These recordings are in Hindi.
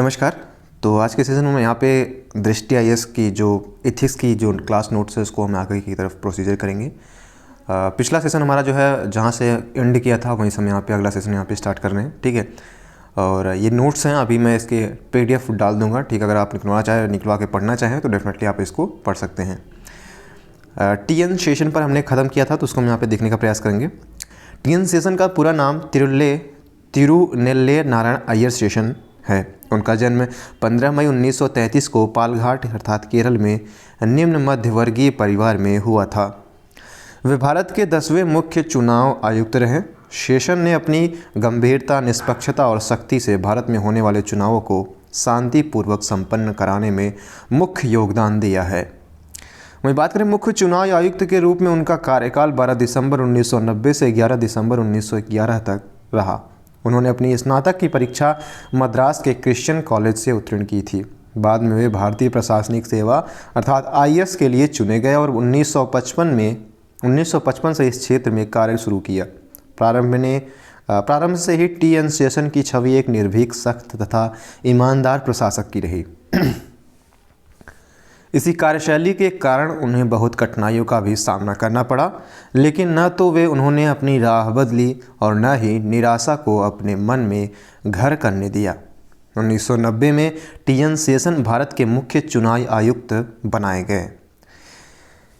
नमस्कार। तो आज के सेशन में यहाँ पे दृष्टि आईएएस की जो एथिक्स की जो क्लास नोट्स है उसको हम आगे की तरफ प्रोसीजर करेंगे। पिछला सेशन हमारा जो है जहाँ से एंड किया था वहीं से हम यहाँ पे अगला सेशन यहाँ पे स्टार्ट कर रहे हैं, ठीक है। और ये नोट्स हैं, अभी मैं इसके PDF डाल दूँगा, ठीक है। अगर आप निकलवाना चाहें, निकलवा के पढ़ना चाहें तो डेफिनेटली आप इसको पढ़ सकते हैं। TN सेशन पर हमने ख़त्म किया था तो उसको हम यहाँ पर देखने का प्रयास करेंगे। TN सेशन का पूरा नाम तिरुनेल्ले नारायण अय्यर सेशन है। उनका जन्म 15 मई 1933 को पालघाट अर्थात केरल में निम्न मध्यवर्गीय परिवार में हुआ था। वे भारत के 10वें मुख्य चुनाव आयुक्त रहे। सेशन ने अपनी गंभीरता, निष्पक्षता और सख्ती से भारत में होने वाले चुनावों को शांतिपूर्वक संपन्न कराने में मुख्य योगदान दिया है। वहीं बात करें मुख्य चुनाव आयुक्त के रूप में उनका कार्यकाल 12 दिसंबर 1990 से 11 दिसंबर 1911 तक रहा। उन्होंने अपनी स्नातक की परीक्षा मद्रास के क्रिश्चियन कॉलेज से उत्तीर्ण की थी। बाद में वे भारतीय प्रशासनिक सेवा अर्थात IAS के लिए चुने गए और 1955 से इस क्षेत्र में कार्य शुरू किया। प्रारंभ से ही TN सेशन की छवि एक निर्भीक, सख्त तथा ईमानदार प्रशासक की रही। इसी कार्यशैली के कारण उन्हें बहुत कठिनाइयों का भी सामना करना पड़ा, लेकिन न तो उन्होंने अपनी राह बदली और न ही निराशा को अपने मन में घर करने दिया। 1990 में TN सेशन भारत के मुख्य चुनाव आयुक्त बनाए गए।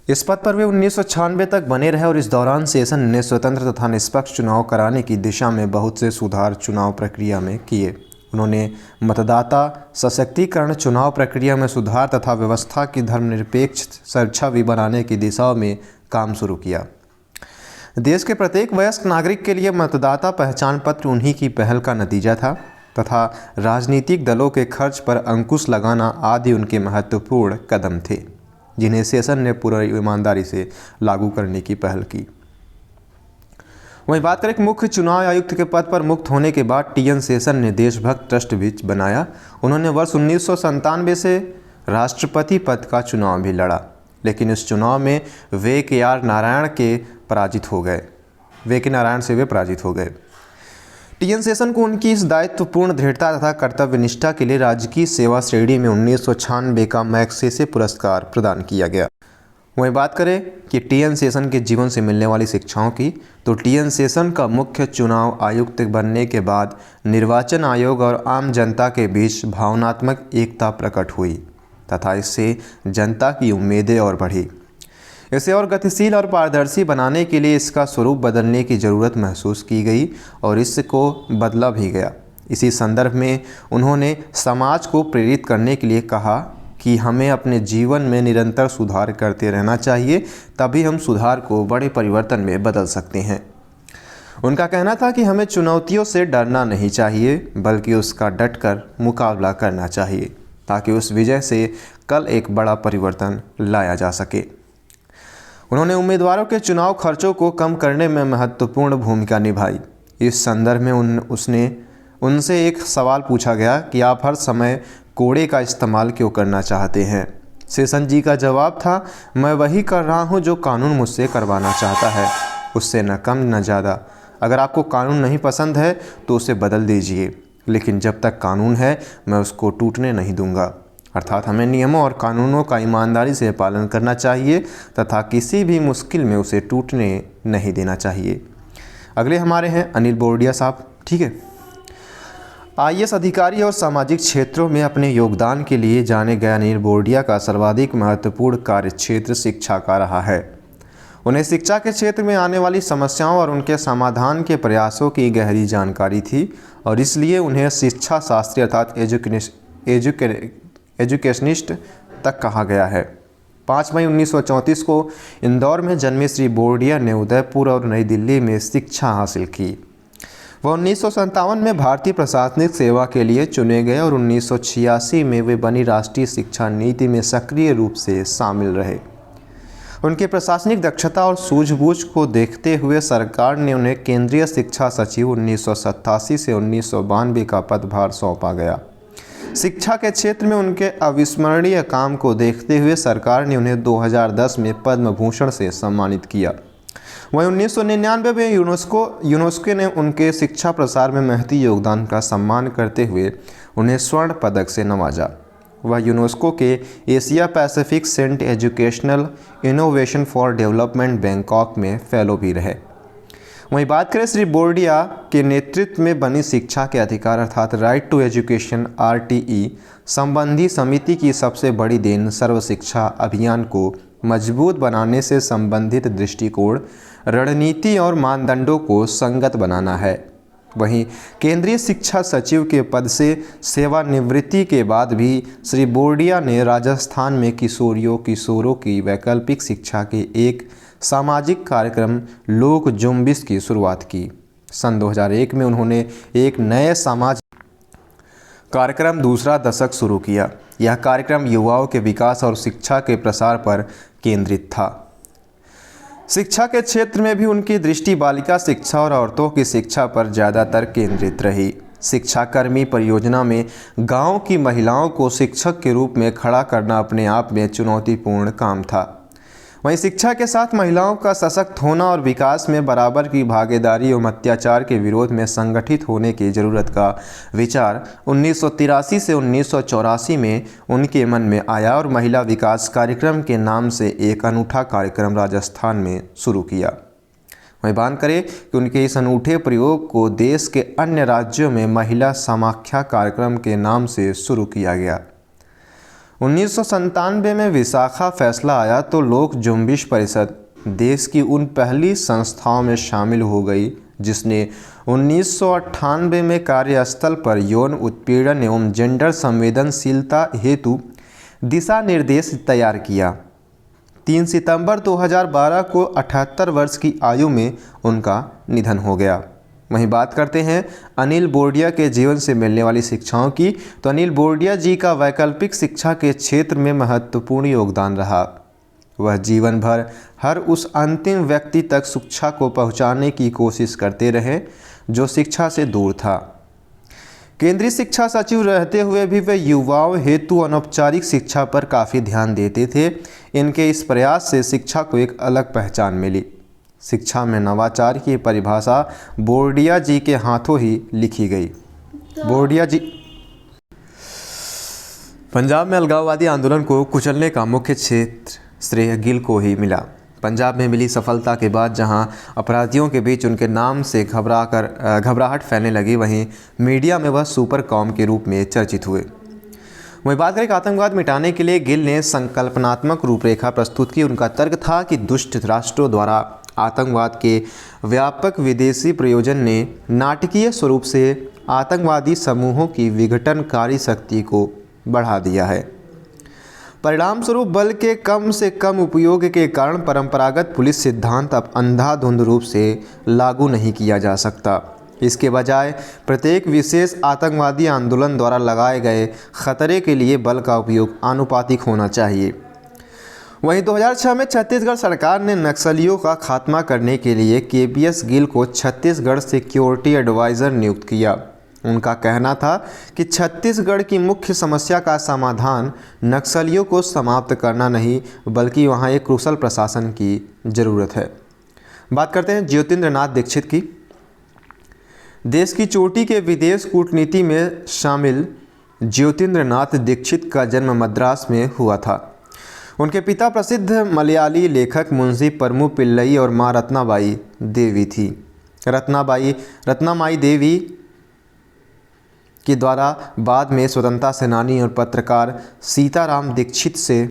इस पद पर वे 1996 तक बने रहे और इस दौरान सेशन ने स्वतंत्र तथा निष्पक्ष चुनाव कराने की दिशा में बहुत से सुधार चुनाव प्रक्रिया में किए। उन्होंने मतदाता सशक्तिकरण, चुनाव प्रक्रिया में सुधार तथा व्यवस्था की धर्मनिरपेक्ष छवि बनाने की दिशा में काम शुरू किया। देश के प्रत्येक वयस्क नागरिक के लिए मतदाता पहचान पत्र उन्हीं की पहल का नतीजा था तथा राजनीतिक दलों के खर्च पर अंकुश लगाना आदि उनके महत्वपूर्ण कदम थे, जिन्हें सेशन ने पूरी ईमानदारी से लागू करने की पहल की। वहीं बात करें मुख्य चुनाव आयुक्त के पद पर मुक्त होने के बाद TN सेशन ने देशभक्त ट्रस्ट भी बनाया। उन्होंने वर्ष 1997 से राष्ट्रपति पद का चुनाव भी लड़ा, लेकिन इस चुनाव में वे नारायण से वे पराजित हो गए। TN सेशन को उनकी इस दायित्वपूर्ण दृढ़ता तथा कर्तव्यनिष्ठा के लिए राजकीय सेवा श्रेणी में 1996 का मैग्सेसे पुरस्कार प्रदान किया गया। वहीं बात करें कि TN सेशन के जीवन से मिलने वाली शिक्षाओं की, तो TN सेशन का मुख्य चुनाव आयुक्त बनने के बाद निर्वाचन आयोग और आम जनता के बीच भावनात्मक एकता प्रकट हुई तथा इससे जनता की उम्मीदें और बढ़ी। इसे और गतिशील और पारदर्शी बनाने के लिए इसका स्वरूप बदलने की ज़रूरत महसूस की गई और इसको बदला भी गया। इसी संदर्भ में उन्होंने समाज को प्रेरित करने के लिए कहा कि हमें अपने जीवन में निरंतर सुधार करते रहना चाहिए, तभी हम सुधार को बड़े परिवर्तन में बदल सकते हैं। उनका कहना था कि हमें चुनौतियों से डरना नहीं चाहिए, बल्कि उसका डटकर मुकाबला करना चाहिए, ताकि उस विजय से कल एक बड़ा परिवर्तन लाया जा सके। उन्होंने उम्मीदवारों के चुनाव खर्चों को कम करने में महत्वपूर्ण भूमिका निभाई। इस संदर्भ में उनसे एक सवाल पूछा गया कि आप हर समय कोड़े का इस्तेमाल क्यों करना चाहते हैं। सेशन जी का जवाब था, मैं वही कर रहा हूं जो कानून मुझसे करवाना चाहता है, उससे न कम न ज़्यादा। अगर आपको कानून नहीं पसंद है तो उसे बदल दीजिए, लेकिन जब तक कानून है मैं उसको टूटने नहीं दूंगा। अर्थात हमें नियमों और कानूनों का ईमानदारी से पालन करना चाहिए तथा किसी भी मुश्किल में उसे टूटने नहीं देना चाहिए। अगले हमारे हैं अनिल बोरडिया साहब, ठीक है। IAS अधिकारी और सामाजिक क्षेत्रों में अपने योगदान के लिए जाने गए अनिल बोरडिया का सर्वाधिक महत्वपूर्ण कार्य क्षेत्र शिक्षा का रहा है। उन्हें शिक्षा के क्षेत्र में आने वाली समस्याओं और उनके समाधान के प्रयासों की गहरी जानकारी थी और इसलिए उन्हें शिक्षा शास्त्री अर्थात एजुकेशनिस्ट तक कहा गया है। 5 मई 1934 को इंदौर में जन्मे श्री बोरडिया ने उदयपुर और नई दिल्ली में शिक्षा हासिल की। वह 1957 में भारतीय प्रशासनिक सेवा के लिए चुने गए और 1986 में वे बनी राष्ट्रीय शिक्षा नीति में सक्रिय रूप से शामिल रहे। उनके प्रशासनिक दक्षता और सूझबूझ को देखते हुए सरकार ने उन्हें केंद्रीय शिक्षा सचिव 1987 से 1992 का पदभार सौंपा गया। शिक्षा के क्षेत्र में उनके अविस्मरणीय काम को देखते हुए सरकार ने उन्हें 2010 में पद्म भूषण से सम्मानित किया। वहीं 1999 में यूनेस्को ने उनके शिक्षा प्रसार में महती योगदान का सम्मान करते हुए उन्हें स्वर्ण पदक से नवाजा। वह यूनेस्को के Asia Pacific centre educational innovation for development Bangkok में फेलो भी रहे। वहीं बात करें श्री बोरडिया के नेतृत्व में बनी शिक्षा के अधिकार अर्थात राइट टू एजुकेशन RTE संबंधी समिति की सबसे बड़ी देन सर्व शिक्षा अभियान को मजबूत बनाने से संबंधित दृष्टिकोण, रणनीति और मानदंडों को संगत बनाना है। वहीं केंद्रीय शिक्षा सचिव के पद से सेवानिवृत्ति के बाद भी श्री बोरडिया ने राजस्थान में किशोरों की वैकल्पिक शिक्षा के एक सामाजिक कार्यक्रम लोक जुम्बिश की शुरुआत की। सन 2001 में उन्होंने एक नए सामाजिक कार्यक्रम दूसरा दशक शुरू किया। यह कार्यक्रम युवाओं के विकास और शिक्षा के प्रसार पर केंद्रित था। शिक्षा के क्षेत्र में भी उनकी दृष्टि बालिका शिक्षा और औरतों की शिक्षा पर ज़्यादातर केंद्रित रही। शिक्षाकर्मी परियोजना में गांव की महिलाओं को शिक्षक के रूप में खड़ा करना अपने आप में चुनौतीपूर्ण काम था। वहीं शिक्षा के साथ महिलाओं का सशक्त होना और विकास में बराबर की भागीदारी एवं अत्याचार के विरोध में संगठित होने की जरूरत का विचार 1983 से 1984 में उनके मन में आया और महिला विकास कार्यक्रम के नाम से एक अनूठा कार्यक्रम राजस्थान में शुरू किया। वहीं बात करें कि उनके इस अनूठे प्रयोग को देश के अन्य राज्यों में महिला समाख्या कार्यक्रम के नाम से शुरू किया गया। 1997 में विशाखा फैसला आया तो लोक जुम्बिश परिषद देश की उन पहली संस्थाओं में शामिल हो गई जिसने 1998 में कार्यस्थल पर यौन उत्पीड़न एवं जेंडर संवेदनशीलता हेतु दिशा निर्देश तैयार किया। 3 सितंबर 2012 को 78 वर्ष की आयु में उनका निधन हो गया। वहीं बात करते हैं अनिल बोरडिया के जीवन से मिलने वाली शिक्षाओं की, तो अनिल बोरडिया जी का वैकल्पिक शिक्षा के क्षेत्र में महत्वपूर्ण योगदान रहा। वह जीवन भर हर उस अंतिम व्यक्ति तक शिक्षा को पहुंचाने की कोशिश करते रहे जो शिक्षा से दूर था। केंद्रीय शिक्षा सचिव रहते हुए भी वे युवाओं हेतु अनौपचारिक शिक्षा पर काफ़ी ध्यान देते थे। इनके इस प्रयास से शिक्षा को एक अलग पहचान मिली। शिक्षा में नवाचार की परिभाषा बोरडिया जी के हाथों ही लिखी गई। बोरडिया जी पंजाब में अलगाववादी आंदोलन को कुचलने का मुख्य क्षेत्र श्रेय गिल को ही मिला। पंजाब में मिली सफलता के बाद जहां अपराधियों के बीच उनके नाम से घबराहट फैलने लगी, वहीं मीडिया में वह सुपर कॉम के रूप में चर्चित हुए। वहीं बात करें कि आतंकवाद मिटाने के लिए गिल ने संकल्पनात्मक रूपरेखा प्रस्तुत की। उनका तर्क था कि दुष्ट राष्ट्रों द्वारा आतंकवाद के व्यापक विदेशी प्रयोजन ने नाटकीय स्वरूप से आतंकवादी समूहों की विघटनकारी शक्ति को बढ़ा दिया है। परिणाम स्वरूप बल के कम से कम उपयोग के कारण परंपरागत पुलिस सिद्धांत अब अंधाधुंध रूप से लागू नहीं किया जा सकता। इसके बजाय प्रत्येक विशेष आतंकवादी आंदोलन द्वारा लगाए गए खतरे के लिए बल का उपयोग आनुपातिक होना चाहिए। वहीं 2006 में छत्तीसगढ़ सरकार ने नक्सलियों का खात्मा करने के लिए KPS गिल को छत्तीसगढ़ सिक्योरिटी एडवाइज़र नियुक्त किया। उनका कहना था कि छत्तीसगढ़ की मुख्य समस्या का समाधान नक्सलियों को समाप्त करना नहीं बल्कि वहां एक कुशल प्रशासन की ज़रूरत है। बात करते हैं ज्योतिन्द्र नाथ दीक्षित की। देश की चोटी के विदेश कूटनीति में शामिल ज्योतिन्द्र नाथ दीक्षित का जन्म मद्रास में हुआ था। उनके पिता प्रसिद्ध मलयाली लेखक मुंशी परमु पिल्लई और मां रत्नाबाई देवी थी। रत्नामाई देवी के द्वारा बाद में स्वतंत्रता सेनानी और पत्रकार सीताराम दीक्षित से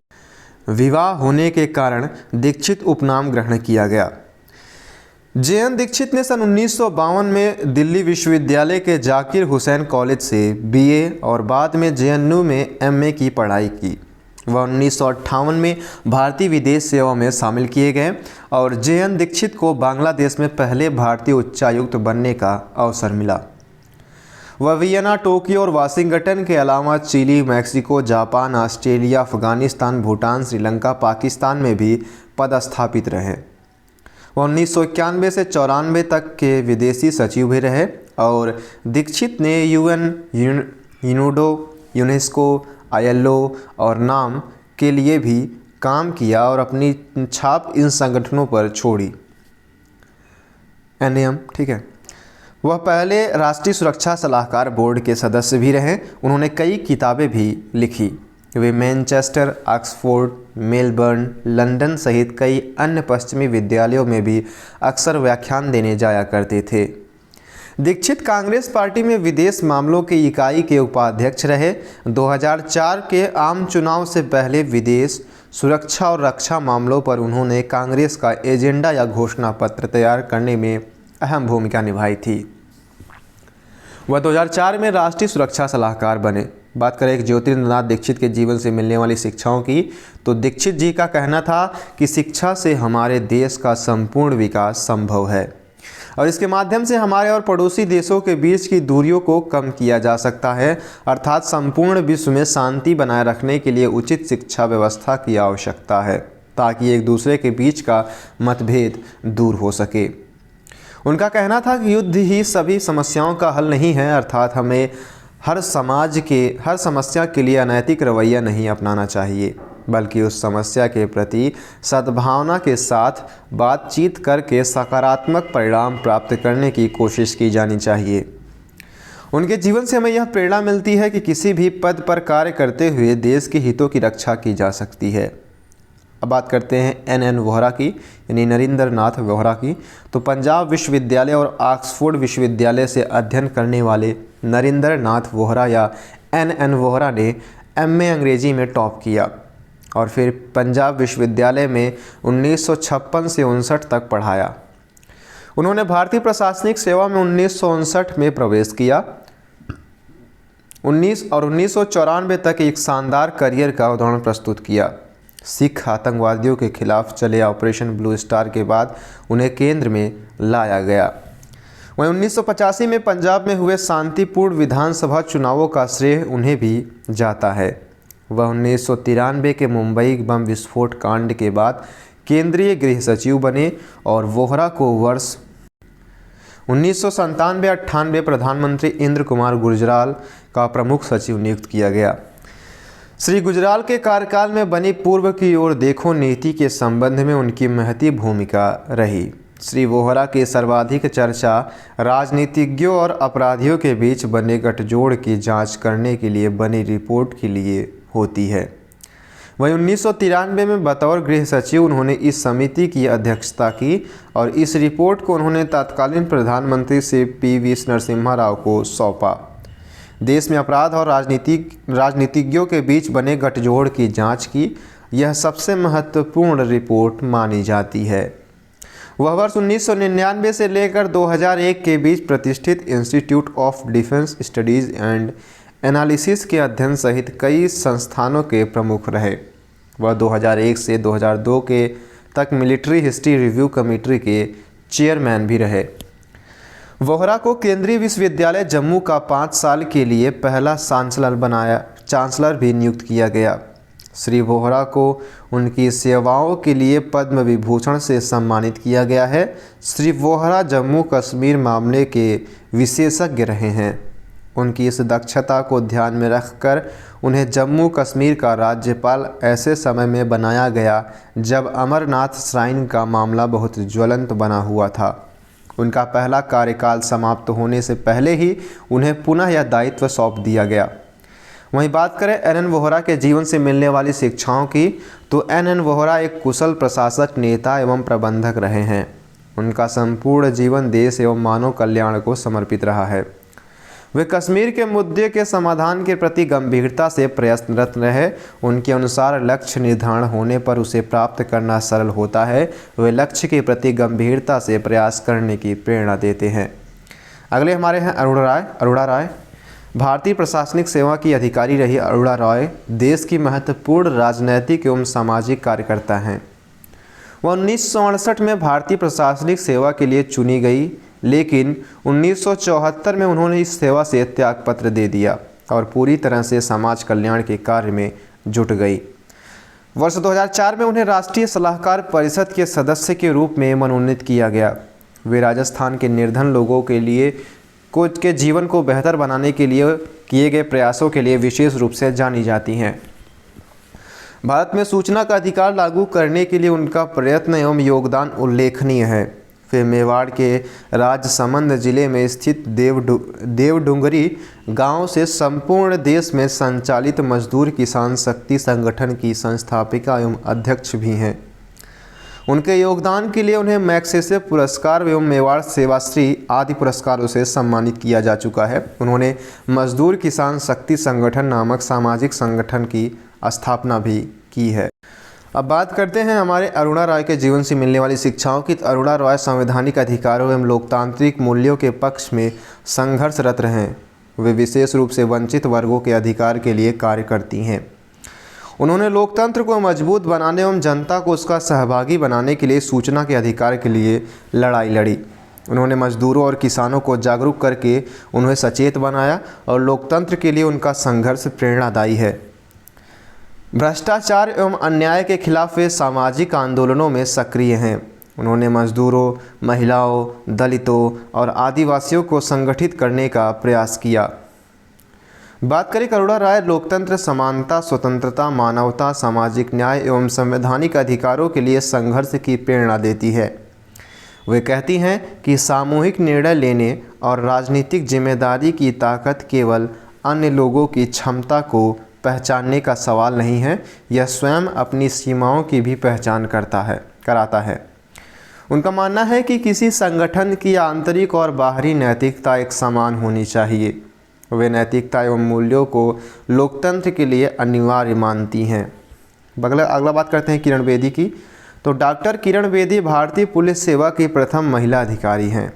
विवाह होने के कारण दीक्षित उपनाम ग्रहण किया गया। JN दीक्षित ने सन 1952 में दिल्ली विश्वविद्यालय के जाकिर हुसैन कॉलेज से BA और बाद में JNU में MA की पढ़ाई की। वह 1958 में भारतीय विदेश सेवा में शामिल किए गए और JN दीक्षित को बांग्लादेश में पहले भारतीय उच्चायुक्त बनने का अवसर मिला। वह वियना, टोक्यो और वाशिंगटन के अलावा Chile, Mexico, Japan, Australia, Afghanistan, Bhutan, Sri Lanka, Pakistan में भी पदस्थापित रहे। वह 1991 से 94 तक के विदेशी सचिव भी रहे और दीक्षित ने UN, यूनेडो, यूनेस्को, ILO और नाम के लिए भी काम किया और अपनी छाप इन संगठनों पर छोड़ी। NAM, ठीक है। वह पहले राष्ट्रीय सुरक्षा सलाहकार बोर्ड के सदस्य भी रहे। उन्होंने कई किताबें भी लिखी। वे मैनचेस्टर, ऑक्सफोर्ड, मेलबर्न, लंदन सहित कई अन्य पश्चिमी विद्यालयों में भी अक्सर व्याख्यान देने जाया करते थे। दीक्षित कांग्रेस पार्टी में विदेश मामलों की इकाई के उपाध्यक्ष रहे। 2004 के आम चुनाव से पहले विदेश, सुरक्षा और रक्षा मामलों पर उन्होंने कांग्रेस का एजेंडा या घोषणा पत्र तैयार करने में अहम भूमिका निभाई थी। वह 2004 में राष्ट्रीय सुरक्षा सलाहकार बने। बात करें एक ज्योतिरिंद्रनाथ दीक्षित के जीवन से मिलने वाली शिक्षाओं की, तो दीक्षित जी का कहना था कि शिक्षा से हमारे देश का संपूर्ण विकास संभव है और इसके माध्यम से हमारे और पड़ोसी देशों के बीच की दूरियों को कम किया जा सकता है। अर्थात संपूर्ण विश्व में शांति बनाए रखने के लिए उचित शिक्षा व्यवस्था की आवश्यकता है ताकि एक दूसरे के बीच का मतभेद दूर हो सके। उनका कहना था कि युद्ध ही सभी समस्याओं का हल नहीं है, अर्थात हमें हर समस्या के लिए अनैतिक रवैया नहीं अपनाना चाहिए, बल्कि उस समस्या के प्रति सद्भावना के साथ बातचीत करके सकारात्मक परिणाम प्राप्त करने की कोशिश की जानी चाहिए। उनके जीवन से हमें यह प्रेरणा मिलती है कि किसी भी पद पर कार्य करते हुए देश के हितों की रक्षा की जा सकती है। अब बात करते हैं एन वोहरा की, यानी नरेंद्रनाथ वोहरा की। तो पंजाब विश्वविद्यालय और ऑक्सफोर्ड विश्वविद्यालय से अध्ययन करने वाले नरेंद्रनाथ वोहरा या एन वोहरा ने एमए अंग्रेजी में टॉप किया और फिर पंजाब विश्वविद्यालय में 1956 से 59 तक पढ़ाया। उन्होंने भारतीय प्रशासनिक सेवा में 1959 में प्रवेश किया। 1994 तक एक शानदार करियर का उदाहरण प्रस्तुत किया। सिख आतंकवादियों के खिलाफ चले ऑपरेशन ब्लू स्टार के बाद उन्हें केंद्र में लाया गया। वहीं 1985 में पंजाब में हुए शांतिपूर्ण विधानसभा चुनावों का श्रेय उन्हें भी जाता है। वह 1993 के मुंबई बम विस्फोट कांड के बाद केंद्रीय गृह सचिव बने और वोहरा को वर्ष 1997-98 प्रधानमंत्री इंद्र कुमार गुजराल का प्रमुख सचिव नियुक्त किया गया। श्री गुजराल के कार्यकाल में बनी पूर्व की ओर देखो नीति के संबंध में उनकी महती भूमिका रही। श्री वोहरा की सर्वाधिक चर्चा राजनीतिज्ञों और अपराधियों के बीच बने गठजोड़ की जांच करने के लिए बनी रिपोर्ट के लिए होती है। वहीं 1993 में बतौर गृह सचिव उन्होंने इस समिति की अध्यक्षता की और इस रिपोर्ट को उन्होंने तत्कालीन प्रधानमंत्री से पी.वी. नरसिम्हा राव को सौंपा। देश में अपराध और राजनीतिज्ञों के बीच बने गठजोड़ की जांच की यह सबसे महत्वपूर्ण रिपोर्ट मानी जाती है। वह वर्ष 1999 से लेकर 2001 के बीच प्रतिष्ठित institute of defence studies and analysis के अध्ययन सहित कई संस्थानों के प्रमुख रहे। वह 2001 से 2002 के तक मिलिट्री हिस्ट्री रिव्यू कमेटी के चेयरमैन भी रहे। वोहरा को केंद्रीय विश्वविद्यालय जम्मू का 5 साल के लिए पहला चांसलर भी नियुक्त किया गया। श्री वोहरा को उनकी सेवाओं के लिए पद्म विभूषण से सम्मानित किया गया है। श्री वोहरा जम्मू कश्मीर मामले के विशेषज्ञ रहे हैं। उनकी इस दक्षता को ध्यान में रखकर उन्हें जम्मू कश्मीर का राज्यपाल ऐसे समय में बनाया गया जब अमरनाथ श्राइन का मामला बहुत ज्वलंत बना हुआ था। उनका पहला कार्यकाल समाप्त होने से पहले ही उन्हें पुनः यह दायित्व सौंप दिया गया। वहीं बात करें एन वोहरा के जीवन से मिलने वाली शिक्षाओं की, तो एन वोहरा एक कुशल प्रशासक, नेता एवं प्रबंधक रहे हैं। उनका संपूर्ण जीवन देश एवं मानव कल्याण को समर्पित रहा है। वे कश्मीर के मुद्दे के समाधान के प्रति गंभीरता से प्रयत्नरत रहे। उनके अनुसार लक्ष्य निर्धारण होने पर उसे प्राप्त करना सरल होता है। वे लक्ष्य के प्रति गंभीरता से प्रयास करने की प्रेरणा देते हैं। अगले हमारे हैं अरोड़ा राय। भारतीय प्रशासनिक सेवा की अधिकारी रही अरोड़ा राय देश की महत्वपूर्ण राजनैतिक एवं सामाजिक कार्यकर्ता हैं। वह 1968 में भारतीय प्रशासनिक सेवा के लिए चुनी गई, लेकिन 1974 में उन्होंने इस सेवा से त्यागपत्र दे दिया और पूरी तरह से समाज कल्याण के कार्य में जुट गई। वर्ष 2004 में उन्हें राष्ट्रीय सलाहकार परिषद के सदस्य के रूप में मनोनीत किया गया। वे राजस्थान के निर्धन लोगों के जीवन को बेहतर बनाने के लिए किए गए प्रयासों के लिए विशेष रूप से जानी जाती हैं। भारत में सूचना का अधिकार लागू करने के लिए उनका प्रयत्न एवं योगदान उल्लेखनीय है। वे मेवाड़ के राजसमंद जिले में स्थित देवडुंगरी गांव से संपूर्ण देश में संचालित मजदूर किसान शक्ति संगठन की संस्थापिका एवं अध्यक्ष भी हैं। उनके योगदान के लिए उन्हें मैग्सेसे पुरस्कार एवं मेवाड़ सेवाश्री आदि पुरस्कारों से सम्मानित किया जा चुका है। उन्होंने मजदूर किसान शक्ति संगठन नामक सामाजिक संगठन की स्थापना भी की है। अब बात करते हैं हमारे अरुणा रॉय के जीवन से मिलने वाली शिक्षाओं की। अरुणा रॉय संवैधानिक अधिकारों एवं लोकतांत्रिक मूल्यों के पक्ष में संघर्षरत रहे। वे विशेष रूप से वंचित वर्गों के अधिकार के लिए कार्य करती हैं। उन्होंने लोकतंत्र को मजबूत बनाने एवं जनता को उसका सहभागी बनाने के लिए सूचना के अधिकार के लिए लड़ाई लड़ी। उन्होंने मजदूरों और किसानों को जागरूक करके उन्हें सचेत बनाया और लोकतंत्र के लिए उनका संघर्ष प्रेरणादायी है। भ्रष्टाचार एवं अन्याय के खिलाफ वे सामाजिक आंदोलनों में सक्रिय हैं। उन्होंने मजदूरों, महिलाओं, दलितों और आदिवासियों को संगठित करने का प्रयास किया। बात करें अरुणा रॉय लोकतंत्र, समानता, स्वतंत्रता, मानवता, सामाजिक न्याय एवं संवैधानिक अधिकारों के लिए संघर्ष की प्रेरणा देती है। वे कहती हैं कि सामूहिक निर्णय लेने और राजनीतिक जिम्मेदारी की ताकत केवल अन्य लोगों की क्षमता को पहचानने का सवाल नहीं है, यह स्वयं अपनी सीमाओं की भी पहचान कराता है। उनका मानना है कि किसी संगठन की आंतरिक और बाहरी नैतिकता एक समान होनी चाहिए। वे नैतिकता एवं मूल्यों को लोकतंत्र के लिए अनिवार्य मानती हैं। अगला बात करते हैं किरण बेदी की। तो डॉक्टर किरण बेदी भारतीय पुलिस सेवा की प्रथम महिला अधिकारी हैं।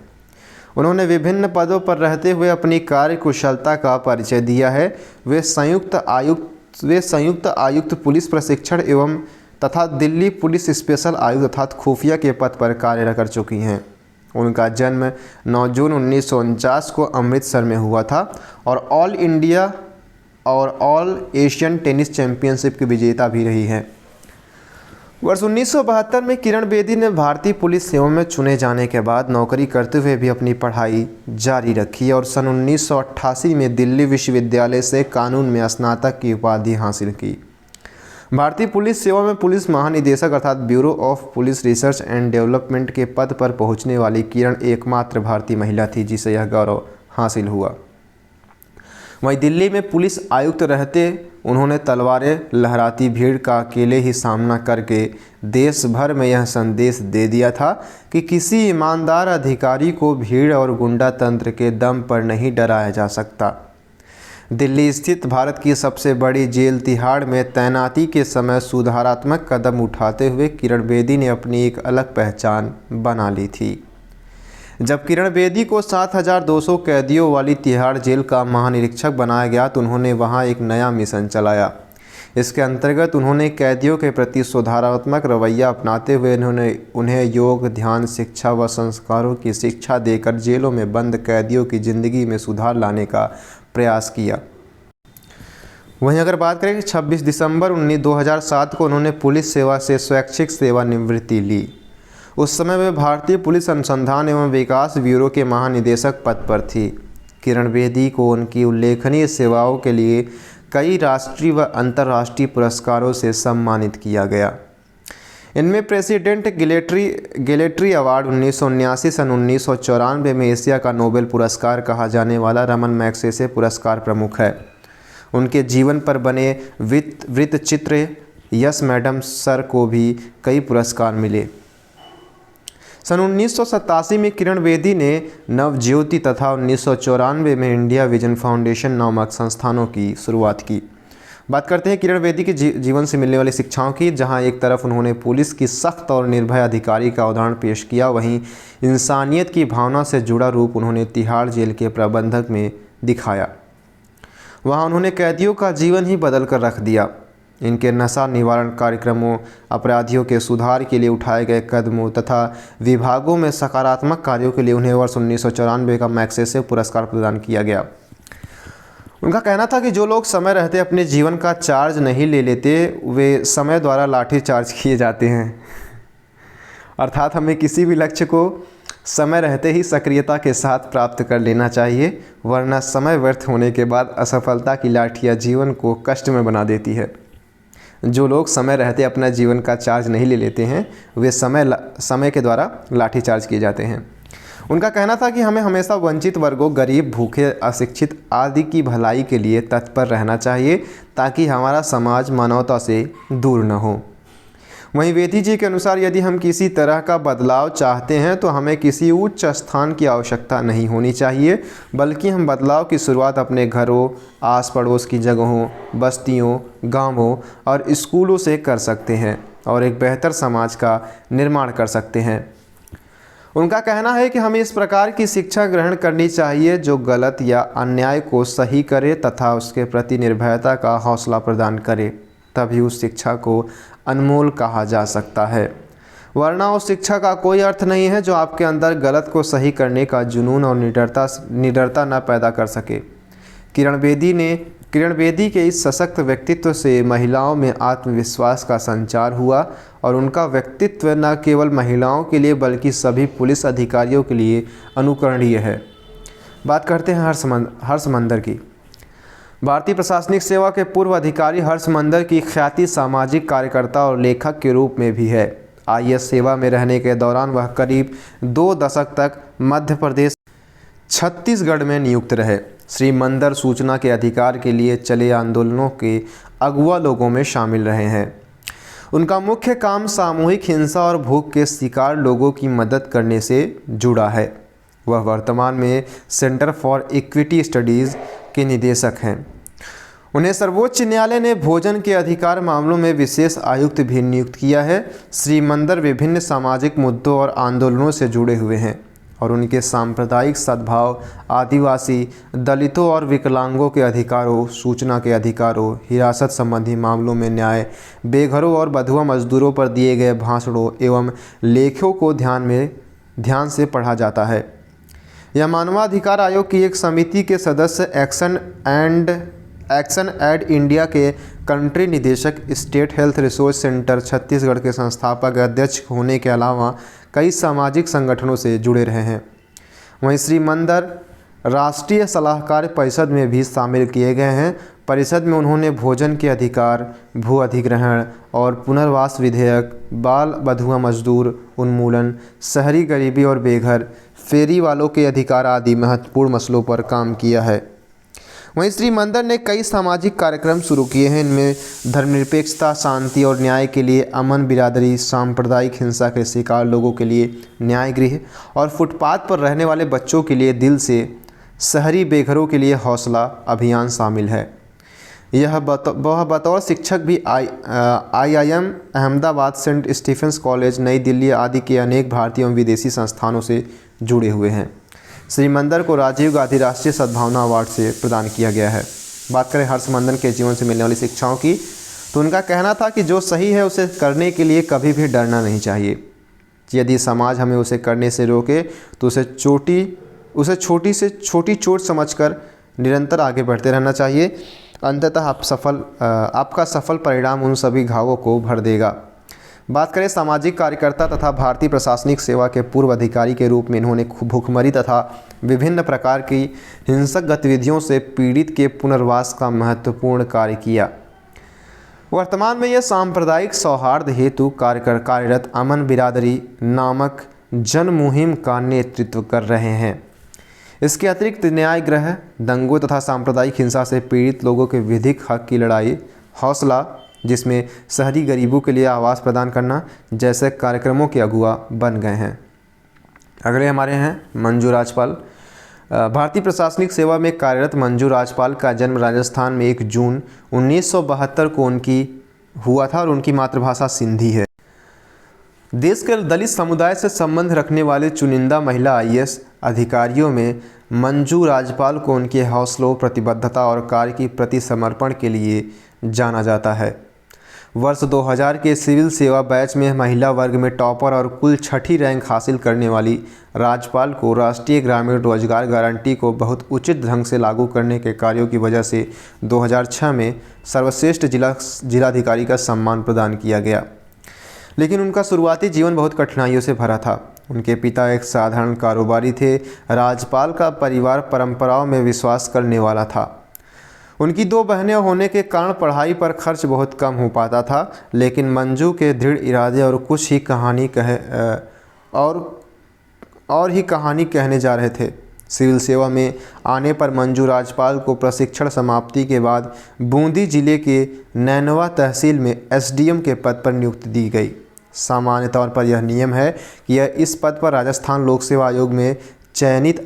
उन्होंने विभिन्न पदों पर रहते हुए अपनी कार्य कुशलता का परिचय दिया है। वे संयुक्त आयुक्त पुलिस प्रशिक्षण एवं तथा दिल्ली पुलिस स्पेशल आयुक्त अर्थात खुफिया के पद पर कार्य कर चुकी हैं। उनका जन्म 9 जून 1949 को अमृतसर में हुआ था और ऑल इंडिया और ऑल एशियन टेनिस चैंपियनशिप की विजेता भी रही हैं। वर्ष 1972 में किरण बेदी ने भारतीय पुलिस सेवा में चुने जाने के बाद नौकरी करते हुए भी अपनी पढ़ाई जारी रखी और सन 1988 में दिल्ली विश्वविद्यालय से कानून में स्नातक की उपाधि हासिल की। भारतीय पुलिस सेवा में पुलिस महानिदेशक अर्थात bureau of police research and development के पद पर पहुंचने वाली किरण एकमात्र भारतीय महिला थी जिसे यह गौरव हासिल हुआ। वहीं दिल्ली में पुलिस आयुक्त रहते उन्होंने तलवारें लहराती भीड़ का अकेले ही सामना करके देश भर में यह संदेश दे दिया था कि किसी ईमानदार अधिकारी को भीड़ और गुंडा तंत्र के दम पर नहीं डराया जा सकता। दिल्ली स्थित भारत की सबसे बड़ी जेल तिहाड़ में तैनाती के समय सुधारात्मक कदम उठाते हुए किरण बेदी ने अपनी एक अलग पहचान बना ली थी। जब किरण बेदी को 7,200 कैदियों वाली तिहाड़ जेल का महानिरीक्षक बनाया गया तो उन्होंने वहां एक नया मिशन चलाया। इसके अंतर्गत उन्होंने कैदियों के प्रति सुधारात्मक रवैया अपनाते हुए उन्हें योग, ध्यान, शिक्षा व संस्कारों की शिक्षा देकर जेलों में बंद कैदियों की ज़िंदगी में सुधार लाने का प्रयास किया। वहीं अगर बात करें कि 26 दिसंबर 2007 को उन्होंने पुलिस सेवा से स्वैच्छिक सेवानिवृत्ति ली। उस समय वे भारतीय पुलिस अनुसंधान एवं विकास ब्यूरो के महानिदेशक पद पर थी। किरण बेदी को उनकी उल्लेखनीय सेवाओं के लिए कई राष्ट्रीय व अंतर्राष्ट्रीय पुरस्कारों से सम्मानित किया गया। इनमें प्रेसिडेंट गैलेट्री अवार्ड 1979, सन 1994 में एशिया का नोबेल पुरस्कार कहा जाने वाला रमन मैग्सेसे पुरस्कार प्रमुख है। उनके जीवन पर बने वृत्तचित्र यस मैडम सर को भी कई पुरस्कार मिले। सन 1987 में किरण बेदी ने नवज्योति तथा 1994 में इंडिया विजन फाउंडेशन नामक संस्थानों की शुरुआत की। बात करते हैं किरण बेदी के जीवन से मिलने वाली शिक्षाओं की, जहां एक तरफ उन्होंने पुलिस की सख्त और निर्भय अधिकारी का उदाहरण पेश किया, वहीं इंसानियत की भावना से जुड़ा रूप उन्होंने तिहाड़ जेल के प्रबंधक में दिखाया। वहां उन्होंने कैदियों का जीवन ही बदल कर रख दिया। इनके नशा निवारण कार्यक्रमों, अपराधियों के सुधार के लिए उठाए गए कदमों तथा विभागों में सकारात्मक कार्यों के लिए उन्हें वर्ष 1994 का मैग्सेसे पुरस्कार प्रदान किया गया। उनका कहना था कि जो लोग समय रहते अपने जीवन का चार्ज नहीं ले लेते वे समय द्वारा लाठी चार्ज किए जाते हैं। अर्थात हमें किसी भी लक्ष्य को समय रहते ही सक्रियता के साथ प्राप्त कर लेना चाहिए, वरना समय व्यर्थ होने के बाद असफलता की लाठियाँ जीवन को कष्ट में बना देती है। जो लोग समय रहते अपना जीवन का चार्ज नहीं ले लेते हैं वे समय के द्वारा लाठी चार्ज किए जाते हैं। उनका कहना था कि हमें हमेशा वंचित वर्गों, गरीब, भूखे, अशिक्षित आदि की भलाई के लिए तत्पर रहना चाहिए ताकि हमारा समाज मानवता से दूर न हो। वहीं वेदी जी के अनुसार यदि हम किसी तरह का बदलाव चाहते हैं तो हमें किसी उच्च स्थान की आवश्यकता नहीं होनी चाहिए, बल्कि हम बदलाव की शुरुआत अपने घरों, आस पड़ोस की जगहों, बस्तियों, गांवों और स्कूलों से कर सकते हैं और एक बेहतर समाज का निर्माण कर सकते हैं। उनका कहना है कि हमें इस प्रकार की शिक्षा ग्रहण करनी चाहिए जो गलत या अन्याय को सही करे तथा उसके प्रति निर्भयता का हौसला प्रदान करे, तभी उस शिक्षा को अनमोल कहा जा सकता है। वरना उस शिक्षा का कोई अर्थ नहीं है जो आपके अंदर गलत को सही करने का जुनून और निडरता न पैदा कर सके। किरण बेदी के इस सशक्त व्यक्तित्व से महिलाओं में आत्मविश्वास का संचार हुआ और उनका व्यक्तित्व न केवल महिलाओं के लिए बल्कि सभी पुलिस अधिकारियों के लिए अनुकरणीय है। बात करते हैं हर्ष मंदर की। भारतीय प्रशासनिक सेवा के पूर्व अधिकारी हर्ष मंदर की ख्याति सामाजिक कार्यकर्ता और लेखक के रूप में भी है। आईएएस सेवा में रहने के दौरान वह करीब 2 दशक तक मध्य प्रदेश छत्तीसगढ़ में नियुक्त रहे। श्री मंदर सूचना के अधिकार के लिए चले आंदोलनों के अगुवा लोगों में शामिल रहे हैं। उनका मुख्य काम सामूहिक हिंसा और भूख के शिकार लोगों की मदद करने से जुड़ा है। वह वर्तमान में सेंटर फॉर इक्विटी स्टडीज़ के निदेशक हैं। उन्हें सर्वोच्च न्यायालय ने भोजन के अधिकार मामलों में विशेष आयुक्त भी नियुक्त किया है। श्री मंदर विभिन्न सामाजिक मुद्दों और आंदोलनों से जुड़े हुए हैं और उनके सांप्रदायिक सद्भाव, आदिवासी, दलितों और विकलांगों के अधिकारों, सूचना के अधिकारों, हिरासत संबंधी मामलों में न्याय, बेघरों और बंधुआ मजदूरों पर दिए गए भाषणों एवं लेखों को ध्यान से पढ़ा जाता है। यह मानवाधिकार आयोग की एक समिति के सदस्य, एक्शन एड इंडिया के कंट्री निदेशक, state health resource centre Chhattisgarh के संस्थापक अध्यक्ष होने के अलावा कई सामाजिक संगठनों से जुड़े रहे हैं। वहीं श्री मंदर राष्ट्रीय सलाहकार परिषद में भी शामिल किए गए हैं। परिषद में उन्होंने भोजन के अधिकार, भू अधिग्रहण और पुनर्वास विधेयक, बाल बंधुआ मजदूर उन्मूलन, शहरी गरीबी और बेघर, फेरी वालों के अधिकार आदि महत्वपूर्ण मसलों पर काम किया है। वहीं श्री मंदर ने कई सामाजिक कार्यक्रम शुरू किए हैं। इनमें धर्मनिरपेक्षता, शांति और न्याय के लिए अमन बिरादरी, सांप्रदायिक हिंसा के शिकार लोगों के लिए न्याय गृह और फुटपाथ पर रहने वाले बच्चों के लिए दिल से, शहरी बेघरों के लिए हौसला अभियान शामिल है। वह बतौर शिक्षक भी IIM Ahmedabad, Saint Stephen's College, नई दिल्ली आदि के अनेक भारतीय एवं विदेशी संस्थानों से जुड़े हुए हैं। श्री मंदर को राजीव गांधी राष्ट्रीय सद्भावना अवार्ड से प्रदान किया गया है। बात करें हर्ष मंदर के जीवन से मिलने वाली शिक्षाओं की, तो उनका कहना था कि जो सही है उसे करने के लिए कभी भी डरना नहीं चाहिए। यदि समाज हमें उसे करने से रोके तो उसे छोटी से छोटी चोट समझकर निरंतर आगे बढ़ते रहना चाहिए। अंततः आपका सफल परिणाम उन सभी घावों को भर देगा। बात करें सामाजिक कार्यकर्ता तथा भारतीय प्रशासनिक सेवा के पूर्व अधिकारी के रूप में इन्होंने भूखमरी तथा विभिन्न प्रकार की हिंसक गतिविधियों से पीड़ित के पुनर्वास का महत्वपूर्ण कार्य किया। वर्तमान में यह सांप्रदायिक सौहार्द हेतु कार्यरत अमन बिरादरी नामक जन मुहिम का नेतृत्व कर रहे हैं। इसके अतिरिक्त न्याय गृह, दंगों तथा सांप्रदायिक हिंसा से पीड़ित लोगों के विधिक हक की लड़ाई, हौसला, जिसमें शहरी गरीबों के लिए आवास प्रदान करना जैसे कार्यक्रमों के अगुवा बन गए हैं। अगले हमारे हैं मंजू राजपाल। भारतीय प्रशासनिक सेवा में कार्यरत मंजू राजपाल का जन्म राजस्थान में 1 जून 1972 को हुआ था और उनकी मातृभाषा सिंधी है। देश के दलित समुदाय से संबंध रखने वाले चुनिंदा महिला IAS अधिकारियों में मंजू राजपाल को उनके हौसलों, प्रतिबद्धता और कार्य की प्रति समर्पण के लिए जाना जाता है। वर्ष 2000 के सिविल सेवा बैच में महिला वर्ग में टॉपर और कुल 6ठी रैंक हासिल करने वाली राजपाल को राष्ट्रीय ग्रामीण रोजगार गारंटी को बहुत उचित ढंग से लागू करने के कार्यों की वजह से 2006 में सर्वश्रेष्ठ जिलाधिकारी का सम्मान प्रदान किया गया। लेकिन उनका शुरुआती जीवन बहुत कठिनाइयों से भरा था। उनके पिता एक साधारण कारोबारी थे। राजपाल का परिवार परंपराओं में विश्वास करने वाला था। उनकी 2 बहनें होने के कारण पढ़ाई पर खर्च बहुत कम हो पाता था, लेकिन मंजू के दृढ़ इरादे और कुछ ही कहानी कहने जा रहे थे। सिविल सेवा में आने पर मंजू राजपाल को प्रशिक्षण समाप्ति के बाद बूंदी जिले के नैनवा तहसील में एसडीएम के पद पर नियुक्ति दी गई। सामान्य तौर पर यह नियम है कि यह इस पद पर राजस्थान लोक सेवा आयोग में चयनित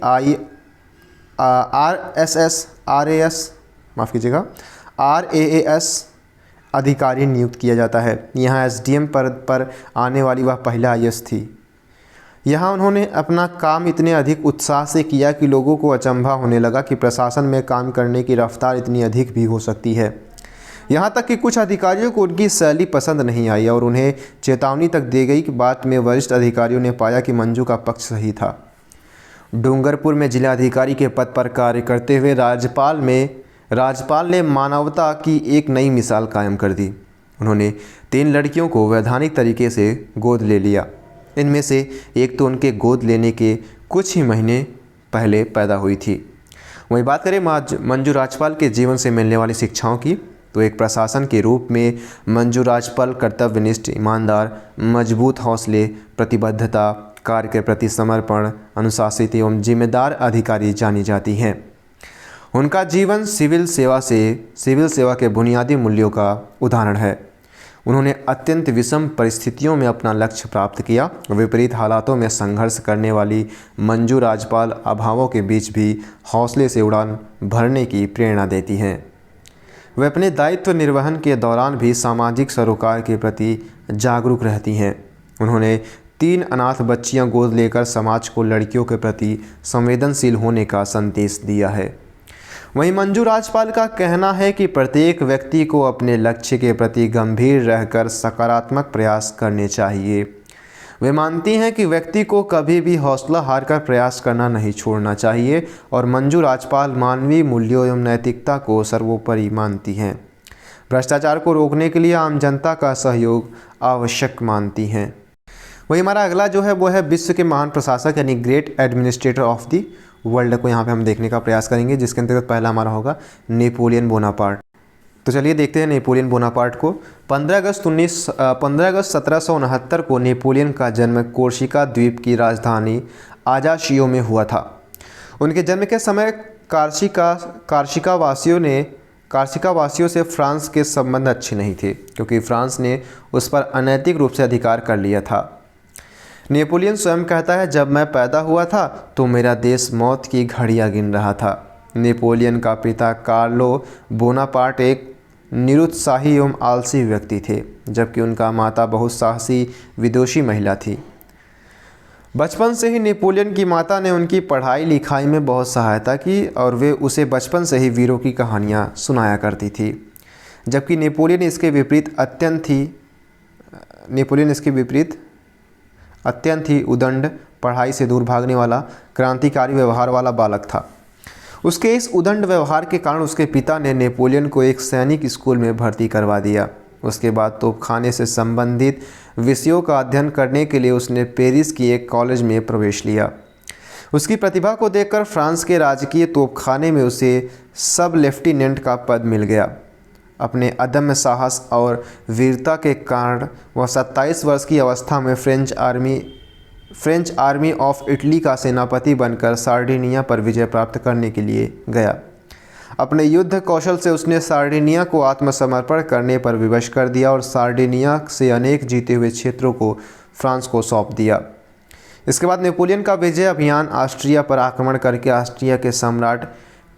RAS अधिकारी नियुक्त किया जाता है। यहाँ एसडीएम पद पर आने वाली वह पहला IAS थी। यहाँ उन्होंने अपना काम इतने अधिक उत्साह से किया कि लोगों को अचंभा होने लगा कि प्रशासन में काम करने की रफ्तार इतनी अधिक भी हो सकती है। यहाँ तक कि कुछ अधिकारियों को उनकी शैली पसंद नहीं आई और उन्हें चेतावनी तक दी गई कि बाद में वरिष्ठ अधिकारियों ने पाया कि मंजू का पक्ष सही था। डूंगरपुर में जिलाधिकारी के पद पर कार्य करते हुए राज्यपाल ने मानवता की एक नई मिसाल कायम कर दी। उन्होंने 3 लड़कियों को वैधानिक तरीके से गोद ले लिया। इनमें से एक तो उनके गोद लेने के कुछ ही महीने पहले पैदा हुई थी। वहीं बात करें मंजू राजपाल के जीवन से मिलने वाली शिक्षाओं की, तो एक प्रशासन के रूप में मंजू राजपाल कर्तव्यनिष्ठ, ईमानदार, मजबूत हौसले, प्रतिबद्धता, कार्य के प्रति समर्पण, अनुशासित एवं जिम्मेदार अधिकारी जानी जाती हैं। उनका जीवन सिविल सेवा के बुनियादी मूल्यों का उदाहरण है। उन्होंने अत्यंत विषम परिस्थितियों में अपना लक्ष्य प्राप्त किया। विपरीत हालातों में संघर्ष करने वाली मंजू राजपाल अभावों के बीच भी हौसले से उड़ान भरने की प्रेरणा देती हैं। वे अपने दायित्व निर्वहन के दौरान भी सामाजिक सरोकार के प्रति जागरूक रहती हैं। उन्होंने 3 अनाथ बच्चियां गोद लेकर समाज को लड़कियों के प्रति संवेदनशील होने का संदेश दिया है। वहीं मंजू राजपाल का कहना है कि प्रत्येक व्यक्ति को अपने लक्ष्य के प्रति गंभीर रहकर सकारात्मक प्रयास करने चाहिए। वे मानती हैं कि व्यक्ति को कभी भी हौसला हारकर प्रयास करना नहीं छोड़ना चाहिए और मंजू राजपाल मानवीय मूल्यों एवं नैतिकता को सर्वोपरि मानती हैं। भ्रष्टाचार को रोकने के लिए आम जनता का सहयोग आवश्यक मानती हैं। वही हमारा अगला जो है वो है विश्व के महान प्रशासक यानी great administrator of the world को यहाँ पे हम देखने का प्रयास करेंगे, जिसके अंतर्गत पहला हमारा होगा नेपोलियन बोनापार्ट। तो चलिए देखते हैं नेपोलियन बोनापार्ट को। 15 अगस्त 1769 को नेपोलियन का जन्म कोर्सिका द्वीप की राजधानी आजाशियो में हुआ था। उनके जन्म के समय कार्सिका वासियों से फ्रांस के संबंध अच्छे नहीं थे, क्योंकि फ्रांस ने उस पर अनैतिक रूप से अधिकार कर लिया था। नेपोलियन स्वयं कहता है, जब मैं पैदा हुआ था तो मेरा देश मौत की घड़ियां गिन रहा था। नेपोलियन का पिता कार्लो बोनापार्ट एक निरुत्साही एवं आलसी व्यक्ति थे, जबकि उनका माता बहुत साहसी विदुषी महिला थी। बचपन से ही नेपोलियन की माता ने उनकी पढ़ाई लिखाई में बहुत सहायता की और वे उसे बचपन से ही वीरों की कहानियाँ सुनाया करती थी। जबकि नेपोलियन इसके विपरीत अत्यंत ही उदंड, पढ़ाई से दूर भागने वाला, क्रांतिकारी व्यवहार वाला बालक था। उसके इस उदंड व्यवहार के कारण उसके पिता ने नेपोलियन को एक सैनिक स्कूल में भर्ती करवा दिया। उसके बाद तोपखाने से संबंधित विषयों का अध्ययन करने के लिए उसने पेरिस की एक कॉलेज में प्रवेश लिया। उसकी प्रतिभा को देखकर फ्रांस के राजकीय तोपखाने में उसे सब लेफ्टिनेंट का पद मिल गया। अपने अदम्य साहस और वीरता के कारण वह 27 वर्ष की अवस्था में फ्रेंच आर्मी ऑफ इटली का सेनापति बनकर सार्डिनिया पर विजय प्राप्त करने के लिए गया। अपने युद्ध कौशल से उसने सार्डिनिया को आत्मसमर्पण करने पर विवश कर दिया और सार्डिनिया से अनेक जीते हुए क्षेत्रों को फ्रांस को सौंप दिया। इसके बाद नेपोलियन का विजय अभियान ऑस्ट्रिया पर आक्रमण करके ऑस्ट्रिया के सम्राट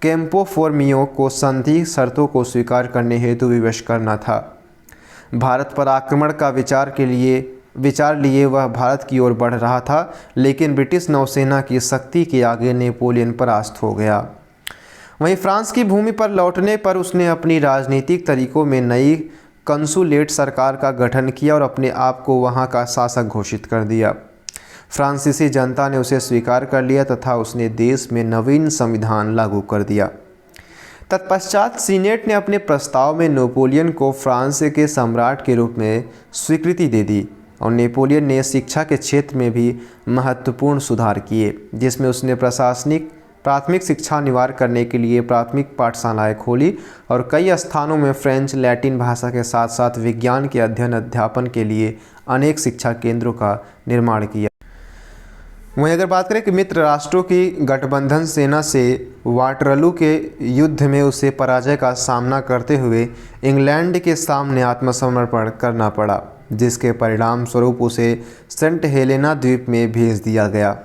कैंपो फोर्मियो को संधि शर्तों को स्वीकार करने हेतु विवश करना था। भारत पर आक्रमण का विचार लिए वह भारत की ओर बढ़ रहा था, लेकिन ब्रिटिश नौसेना की शक्ति के आगे नेपोलियन परास्त हो गया। वहीं फ्रांस की भूमि पर लौटने पर उसने अपनी राजनीतिक तरीकों में नई कंसुलेट सरकार का गठन किया और अपने आप को वहां का शासक घोषित कर दिया। फ्रांसीसी जनता ने उसे स्वीकार कर लिया तथा उसने देश में नवीन संविधान लागू कर दिया। तत्पश्चात सीनेट ने अपने प्रस्ताव में नेपोलियन को फ्रांस के सम्राट के रूप में स्वीकृति दे दी और नेपोलियन ने शिक्षा के क्षेत्र में भी महत्वपूर्ण सुधार किए, जिसमें उसने प्राथमिक शिक्षा अनिवार्य करने के लिए प्राथमिक पाठशालाएं खोली और कई स्थानों में फ्रेंच लैटिन भाषा के साथ साथ विज्ञान के अध्ययन अध्यापन के लिए अनेक शिक्षा केंद्रों का निर्माण किया। वहीं अगर बात करें कि मित्र राष्ट्रों की गठबंधन सेना से वाटरलू के युद्ध में उसे पराजय का सामना करते हुए इंग्लैंड के सामने आत्मसमर्पण करना पड़ा, जिसके परिणाम स्वरूप उसे सेंट हेलेना द्वीप में भेज दिया गया।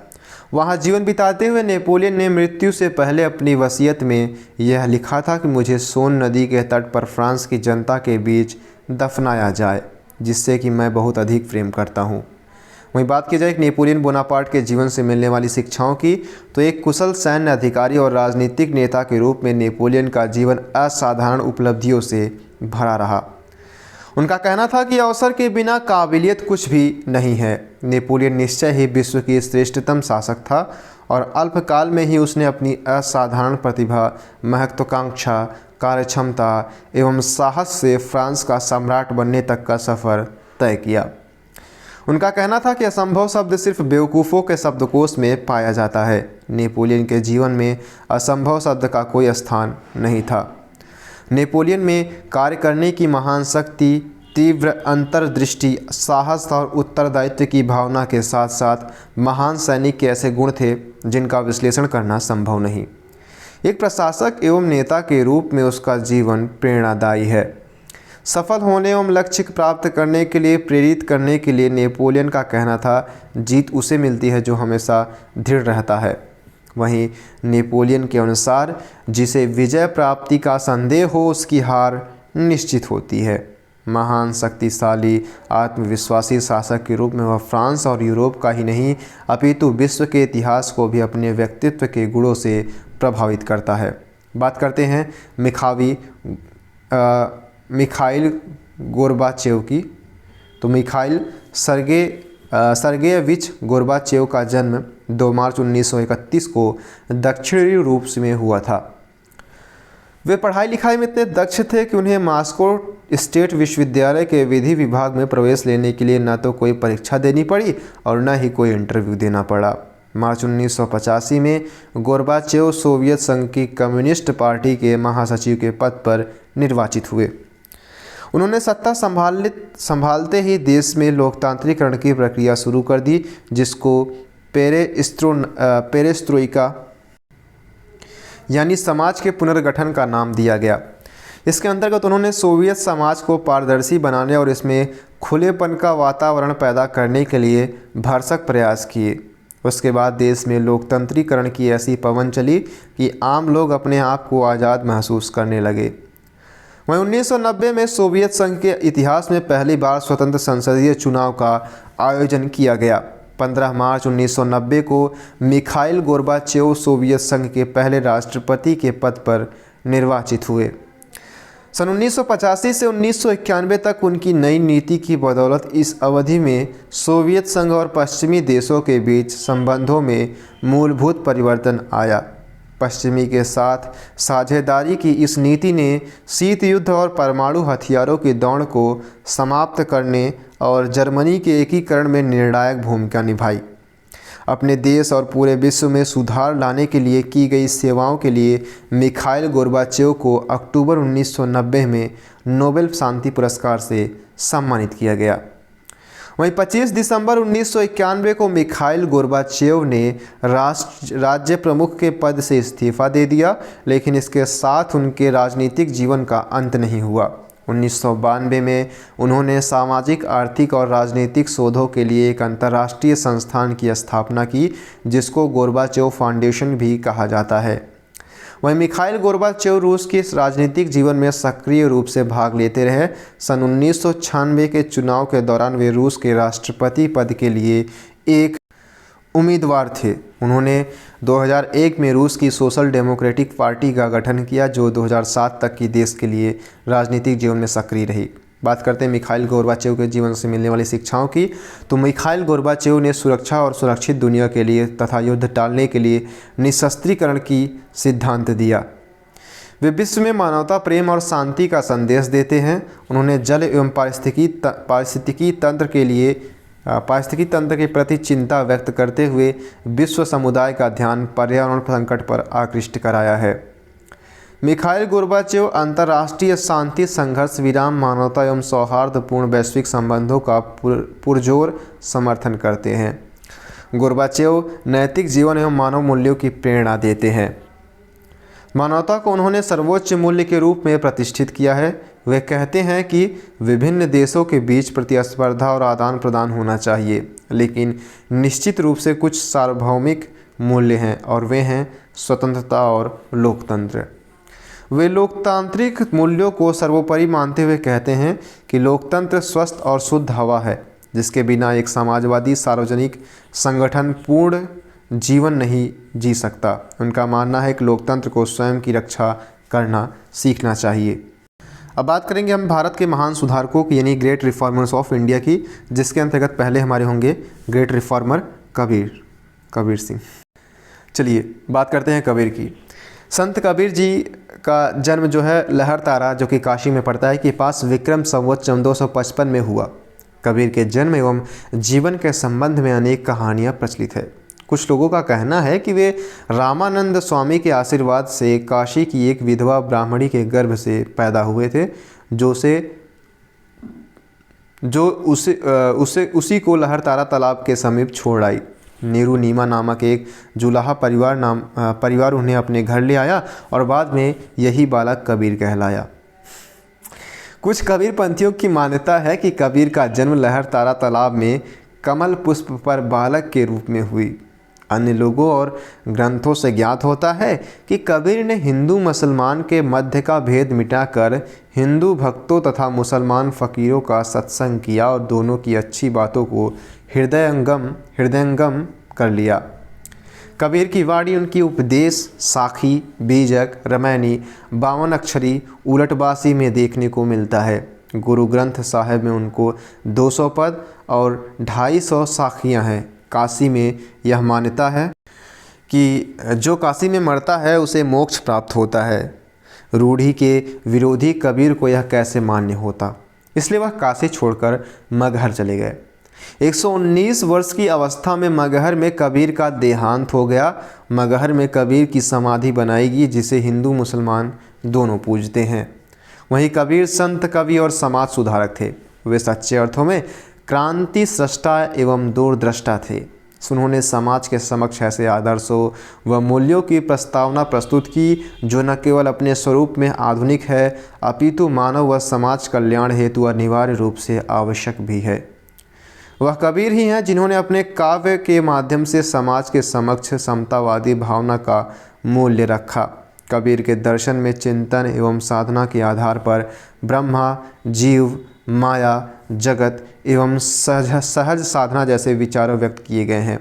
वहां जीवन बिताते हुए नेपोलियन ने मृत्यु से पहले अपनी वसीयत में यह लिखा था कि मुझे सोन नदी के तट पर फ्रांस की जनता के बीच दफनाया जाए, जिससे कि मैं बहुत अधिक प्रेम करता हूँ। वहीं बात की जाए कि नेपोलियन बोनापार्ट के जीवन से मिलने वाली शिक्षाओं की, तो एक कुशल सैन्य अधिकारी और राजनीतिक नेता के रूप में नेपोलियन का जीवन असाधारण उपलब्धियों से भरा रहा। उनका कहना था कि अवसर के बिना काबिलियत कुछ भी नहीं है। नेपोलियन निश्चय ही विश्व की श्रेष्ठतम शासक था और अल्पकाल में ही उसने अपनी असाधारण प्रतिभा, महत्वाकांक्षा, कार्यक्षमता एवं साहस से फ्रांस का सम्राट बनने तक का सफ़र तय किया। उनका कहना था कि असंभव शब्द सिर्फ बेवकूफ़ों के शब्दकोश में पाया जाता है। नेपोलियन के जीवन में असंभव शब्द का कोई स्थान नहीं था। नेपोलियन में कार्य करने की महान शक्ति, तीव्र अंतर्दृष्टि, साहस और उत्तरदायित्व की भावना के साथ साथ महान सैनिक के ऐसे गुण थे जिनका विश्लेषण करना संभव नहीं। एक प्रशासक एवं नेता के रूप में उसका जीवन प्रेरणादायी है। सफल होने एवं लक्ष्य प्राप्त करने के लिए प्रेरित करने के लिए नेपोलियन का कहना था, जीत उसे मिलती है जो हमेशा दृढ़ रहता है। वहीं नेपोलियन के अनुसार जिसे विजय प्राप्ति का संदेह हो उसकी हार निश्चित होती है। महान, शक्तिशाली, आत्मविश्वासी शासक के रूप में वह फ्रांस और यूरोप का ही नहीं अपितु विश्व के इतिहास को भी अपने व्यक्तित्व के गुणों से प्रभावित करता है। बात करते हैं मिखाइल गोर्बाचेव की। तो मिखाइल सर्गेयविच गोर्बाचेव का जन्म 2 मार्च 1931 को दक्षिणी रूस में हुआ था। वे पढ़ाई लिखाई में इतने दक्ष थे कि उन्हें मॉस्को स्टेट विश्वविद्यालय के विधि विभाग में प्रवेश लेने के लिए न तो कोई परीक्षा देनी पड़ी और न ही कोई इंटरव्यू देना पड़ा। मार्च 1985 में गोर्बाचेव सोवियत संघ की कम्युनिस्ट पार्टी के महासचिव के पद पर निर्वाचित हुए। उन्होंने सत्ता संभालते ही देश में लोकतांत्रिकरण की प्रक्रिया शुरू कर दी, जिसको पेरेस्ट्रोइका यानी समाज के पुनर्गठन का नाम दिया गया। इसके अंतर्गत उन्होंने सोवियत समाज को पारदर्शी बनाने और इसमें खुलेपन का वातावरण पैदा करने के लिए भरसक प्रयास किए। उसके बाद देश में लोकतंत्रीकरण की ऐसी पवन चली कि आम लोग अपने आप को आज़ाद महसूस करने लगे। वहीं 1990 में सोवियत संघ के इतिहास में पहली बार स्वतंत्र संसदीय चुनाव का आयोजन किया गया। 15 मार्च 1990 को मिखाइल गोर्बाचेव सोवियत संघ के पहले राष्ट्रपति के पद पर निर्वाचित हुए। सन 1985 से 1991 तक उनकी नई नीति की बदौलत इस अवधि में सोवियत संघ और पश्चिमी देशों के बीच संबंधों में मूलभूत परिवर्तन आया। पश्चिमी के साथ साझेदारी की इस नीति ने शीत युद्ध और परमाणु हथियारों की दौड़ को समाप्त करने और जर्मनी के एकीकरण में निर्णायक भूमिका निभाई। अपने देश और पूरे विश्व में सुधार लाने के लिए की गई सेवाओं के लिए मिखाइल गोर्बाचेव को अक्टूबर 1990 में नोबेल शांति पुरस्कार से सम्मानित किया गया। वहीं 25 दिसंबर 1991 को मिखाइल गोर्बाचेव ने राज्य प्रमुख के पद से इस्तीफा दे दिया, लेकिन इसके साथ उनके राजनीतिक जीवन का अंत नहीं हुआ। 1992 में उन्होंने सामाजिक, आर्थिक और राजनीतिक शोधों के लिए एक अंतर्राष्ट्रीय संस्थान की स्थापना की, जिसको गोर्बाचेव फाउंडेशन भी कहा जाता है। वहीं मिखाइल गोर्बाचेव रूस के राजनीतिक जीवन में सक्रिय रूप से भाग लेते रहे। सन 1996 के चुनाव के दौरान वे रूस के राष्ट्रपति पद के लिए एक उम्मीदवार थे। उन्होंने 2001 में रूस की सोशल डेमोक्रेटिक पार्टी का गठन किया, जो 2007 तक की देश के लिए राजनीतिक जीवन में सक्रिय रही। बात करते हैं मिखाइल गोर्बाचेव के जीवन से मिलने वाली शिक्षाओं की। तो मिखाइल गोर्बाचेव ने सुरक्षा और सुरक्षित दुनिया के लिए तथा युद्ध टालने के लिए निशस्त्रीकरण की सिद्धांत दिया। वे विश्व में मानवता, प्रेम और शांति का संदेश देते हैं। उन्होंने जल एवं पारिस्थितिकी तंत्र के लिए पारिस्थितिकी तंत्र के प्रति चिंता व्यक्त करते हुए विश्व समुदाय का ध्यान पर्यावरण संकट पर आकृष्ट कराया है। मिखाइल गोर्बाचेव अंतर्राष्ट्रीय शांति, संघर्ष विराम, मानवता एवं सौहार्दपूर्ण वैश्विक संबंधों का पुरजोर समर्थन करते हैं। गोर्बाचेव नैतिक जीवन एवं मानव मूल्यों की प्रेरणा देते हैं। मानवता को उन्होंने सर्वोच्च मूल्य के रूप में प्रतिष्ठित किया है। वे कहते हैं कि विभिन्न देशों के बीच प्रतिस्पर्धा और आदान प्रदान होना चाहिए, लेकिन निश्चित रूप से कुछ सार्वभौमिक मूल्य हैं और वे हैं स्वतंत्रता और लोकतंत्र। वे लोकतांत्रिक मूल्यों को सर्वोपरि मानते हुए कहते हैं कि लोकतंत्र स्वस्थ और शुद्ध हवा है, जिसके बिना एक समाजवादी सार्वजनिक संगठन पूर्ण जीवन नहीं जी सकता। उनका मानना है कि लोकतंत्र को स्वयं की रक्षा करना सीखना चाहिए। अब बात करेंगे हम भारत के महान सुधारकों की, यानी ग्रेट रिफॉर्मर्स ऑफ इंडिया की, जिसके अंतर्गत पहले हमारे होंगे ग्रेट रिफॉर्मर कबीर सिंह। चलिए बात करते हैं कबीर की। संत कबीर जी का जन्म जो है लहरतारा, जो कि काशी में पड़ता है, के पास विक्रम संवत 1455 में हुआ। कबीर के जन्म एवं जीवन के संबंध में अनेक कहानियाँ प्रचलित है। कुछ लोगों का कहना है कि वे रामानंद स्वामी के आशीर्वाद से काशी की एक विधवा ब्राह्मणी के गर्भ से पैदा हुए थे, उसी को लहरतारा तालाब के समीप छोड़ आई। नीरू नीमा नामक एक जुलाहा परिवार उन्हें अपने घर ले आया और बाद में यही बालक कबीर कहलाया। कुछ कबीर पंथियों की मान्यता है कि कबीर का जन्म लहरतारा तालाब में कमल पुष्प पर बालक के रूप में हुई। अन्य लोगों और ग्रंथों से ज्ञात होता है कि कबीर ने हिंदू मुसलमान के मध्य का भेद मिटाकर हिंदू भक्तों तथा मुसलमान फ़कीरों का सत्संग किया और दोनों की अच्छी बातों को हृदयंगम कर लिया। कबीर की वाणी, उनकी उपदेश साखी, बीजक, रमैनी, 52 अक्षरी, उलटबासी में देखने को मिलता है। गुरु ग्रंथ साहिब में उनको 200 पद और 250 साखियाँ हैं। काशी में यह मान्यता है कि जो काशी में मरता है उसे मोक्ष प्राप्त होता है। रूढ़ी के विरोधी कबीर को यह कैसे मान्य होता, इसलिए वह काशी छोड़कर मगहर चले गए। 119 वर्ष की अवस्था में मगहर में कबीर का देहांत हो गया। मगहर में कबीर की समाधि बनाएगी, जिसे हिंदू मुसलमान दोनों पूजते हैं। वहीं कबीर संत, कवि और समाज सुधारक थे। वे सच्चे अर्थों में क्रांति सृष्टा एवं दूरदृष्टा थे। उन्होंने समाज के समक्ष ऐसे आदर्शों व मूल्यों की प्रस्तावना प्रस्तुत की जो न केवल अपने स्वरूप में आधुनिक है, अपितु मानव व समाज कल्याण हेतु अनिवार्य रूप से आवश्यक भी है। वह कबीर ही हैं जिन्होंने अपने काव्य के माध्यम से समाज के समक्ष समतावादी भावना का मूल्य रखा। कबीर के दर्शन में चिंतन एवं साधना के आधार पर ब्रह्मा, जीव, माया, जगत एवं सहज साधना जैसे विचारों व्यक्त किए गए हैं।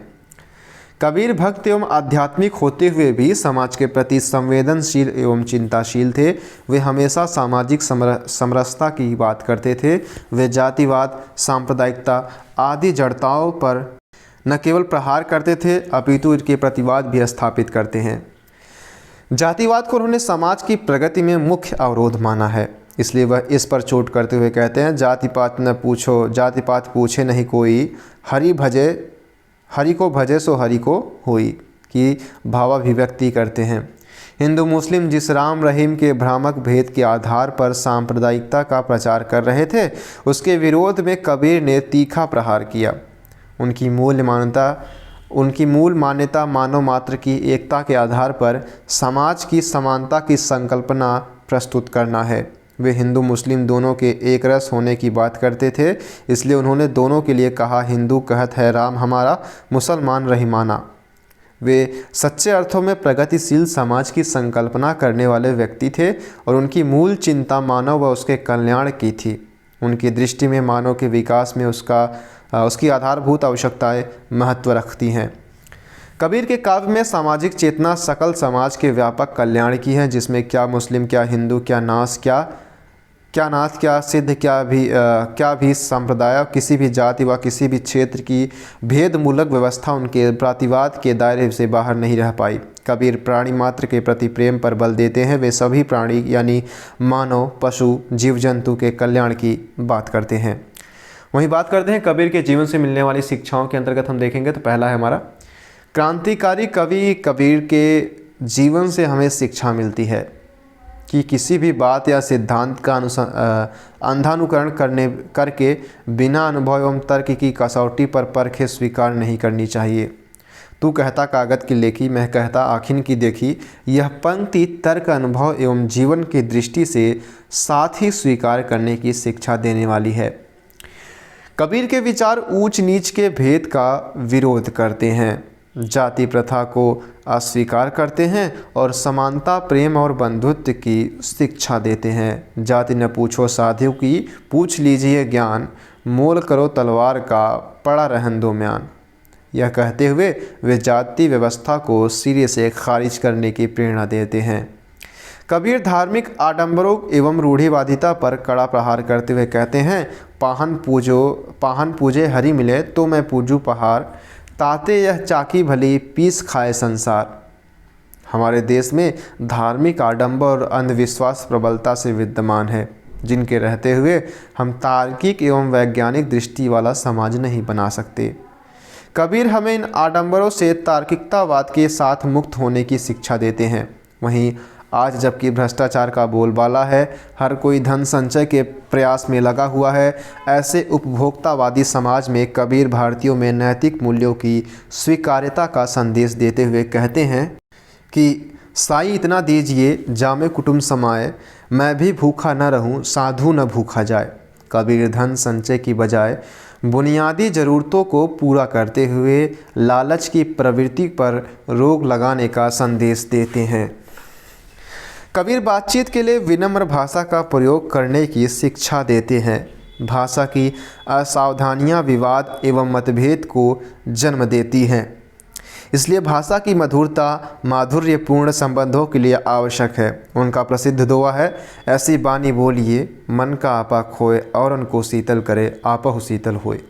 कबीर भक्त एवं आध्यात्मिक होते हुए भी समाज के प्रति संवेदनशील एवं चिंताशील थे। वे हमेशा सामाजिक समरसता की बात करते थे। वे जातिवाद, सांप्रदायिकता आदि जड़ताओं पर न केवल प्रहार करते थे, अपितु इनके प्रतिवाद भी स्थापित करते हैं। जातिवाद को उन्होंने समाज की प्रगति में मुख्य अवरोध माना है, इसलिए वह इस पर चोट करते हुए कहते हैं, जातिपात न पूछो, जातिपात पूछे नहीं कोई, हरि को भजे सो हरि को होई की भावाभिव्यक्ति करते हैं। हिंदू मुस्लिम जिस राम रहीम के भ्रामक भेद के आधार पर सांप्रदायिकता का प्रचार कर रहे थे, उसके विरोध में कबीर ने तीखा प्रहार किया। उनकी मूल मान्यता मानव मात्र की एकता के आधार पर समाज की समानता की संकल्पना प्रस्तुत करना है। वे हिंदू मुस्लिम दोनों के एक रस होने की बात करते थे, इसलिए उन्होंने दोनों के लिए कहा, हिंदू कहत है राम हमारा, मुसलमान रहीमाना। वे सच्चे अर्थों में प्रगतिशील समाज की संकल्पना करने वाले व्यक्ति थे और उनकी मूल चिंता मानव व उसके कल्याण की थी। उनकी दृष्टि में मानव के विकास में उसकी आधारभूत आवश्यकताएं महत्व रखती हैं। कबीर के काव्य में सामाजिक चेतना सकल समाज के व्यापक कल्याण की है, जिसमें क्या मुस्लिम, क्या हिंदू, क्या नाथ, क्या सिद्ध, क्या भी संप्रदाय, किसी भी जाति व किसी भी क्षेत्र की भेदमूलक व्यवस्था उनके प्रतिवाद के दायरे से बाहर नहीं रह पाई। कबीर प्राणी मात्र के प्रति प्रेम पर बल देते हैं। वे सभी प्राणी यानी मानव, पशु, जीव जंतु के कल्याण की बात करते हैं। वहीं बात करते हैं कबीर के जीवन से मिलने वाली शिक्षाओं के अंतर्गत हम देखेंगे तो पहला है हमारा, क्रांतिकारी कवि कबीर के जीवन से हमें शिक्षा मिलती है कि किसी भी बात या सिद्धांत का अंधानुकरण करके बिना अनुभव एवं तर्क की कसौटी पर परखें स्वीकार नहीं करनी चाहिए। तू कहता कागज की लेखी, मैं कहता आखिन की देखी, यह पंक्ति तर्क, अनुभव एवं जीवन की दृष्टि से साथ ही स्वीकार करने की शिक्षा देने वाली है। कबीर के विचार ऊंच नीच के भेद का विरोध करते हैं, जाति प्रथा को अस्वीकार करते हैं और समानता, प्रेम और बंधुत्व की शिक्षा देते हैं। जाति न पूछो साधु की, पूछ लीजिए ज्ञान, मोल करो तलवार का, पड़ा रहन दो म्यान। यह कहते हुए वे जाति व्यवस्था को सिरे से खारिज करने की प्रेरणा देते हैं। कबीर धार्मिक आडंबरों एवं रूढ़िवादिता पर कड़ा प्रहार करते हुए कहते हैं, पाहन पूजे हरि मिले तो मैं पूजू पहाड़, ताते यह चाकी भली पीस खाए संसार। हमारे देश में धार्मिक आडंबर और अंधविश्वास प्रबलता से विद्यमान है, जिनके रहते हुए हम तार्किक एवं वैज्ञानिक दृष्टि वाला समाज नहीं बना सकते। कबीर हमें इन आडंबरों से तार्किकतावाद के साथ मुक्त होने की शिक्षा देते हैं। वहीं आज जबकि भ्रष्टाचार का बोलबाला है, हर कोई धन संचय के प्रयास में लगा हुआ है, ऐसे उपभोक्तावादी समाज में कबीर भारतीयों में नैतिक मूल्यों की स्वीकार्यता का संदेश देते हुए कहते हैं कि साई इतना दीजिए जामे कुटुंब समाए, मैं भी भूखा न रहूं साधु न भूखा जाए। कबीर धन संचय की बजाय बुनियादी ज़रूरतों को पूरा करते हुए लालच की प्रवृत्ति पर रोक लगाने का संदेश देते हैं। कबीर बातचीत के लिए विनम्र भाषा का प्रयोग करने की शिक्षा देते हैं। भाषा की असावधानियां विवाद एवं मतभेद को जन्म देती हैं, इसलिए भाषा की मधुरता माधुर्यपूर्ण संबंधों के लिए आवश्यक है। उनका प्रसिद्ध दोहा है, ऐसी बानी बोलिए मन का आपा खोए और उनको शीतल करे आपहु शीतल होए।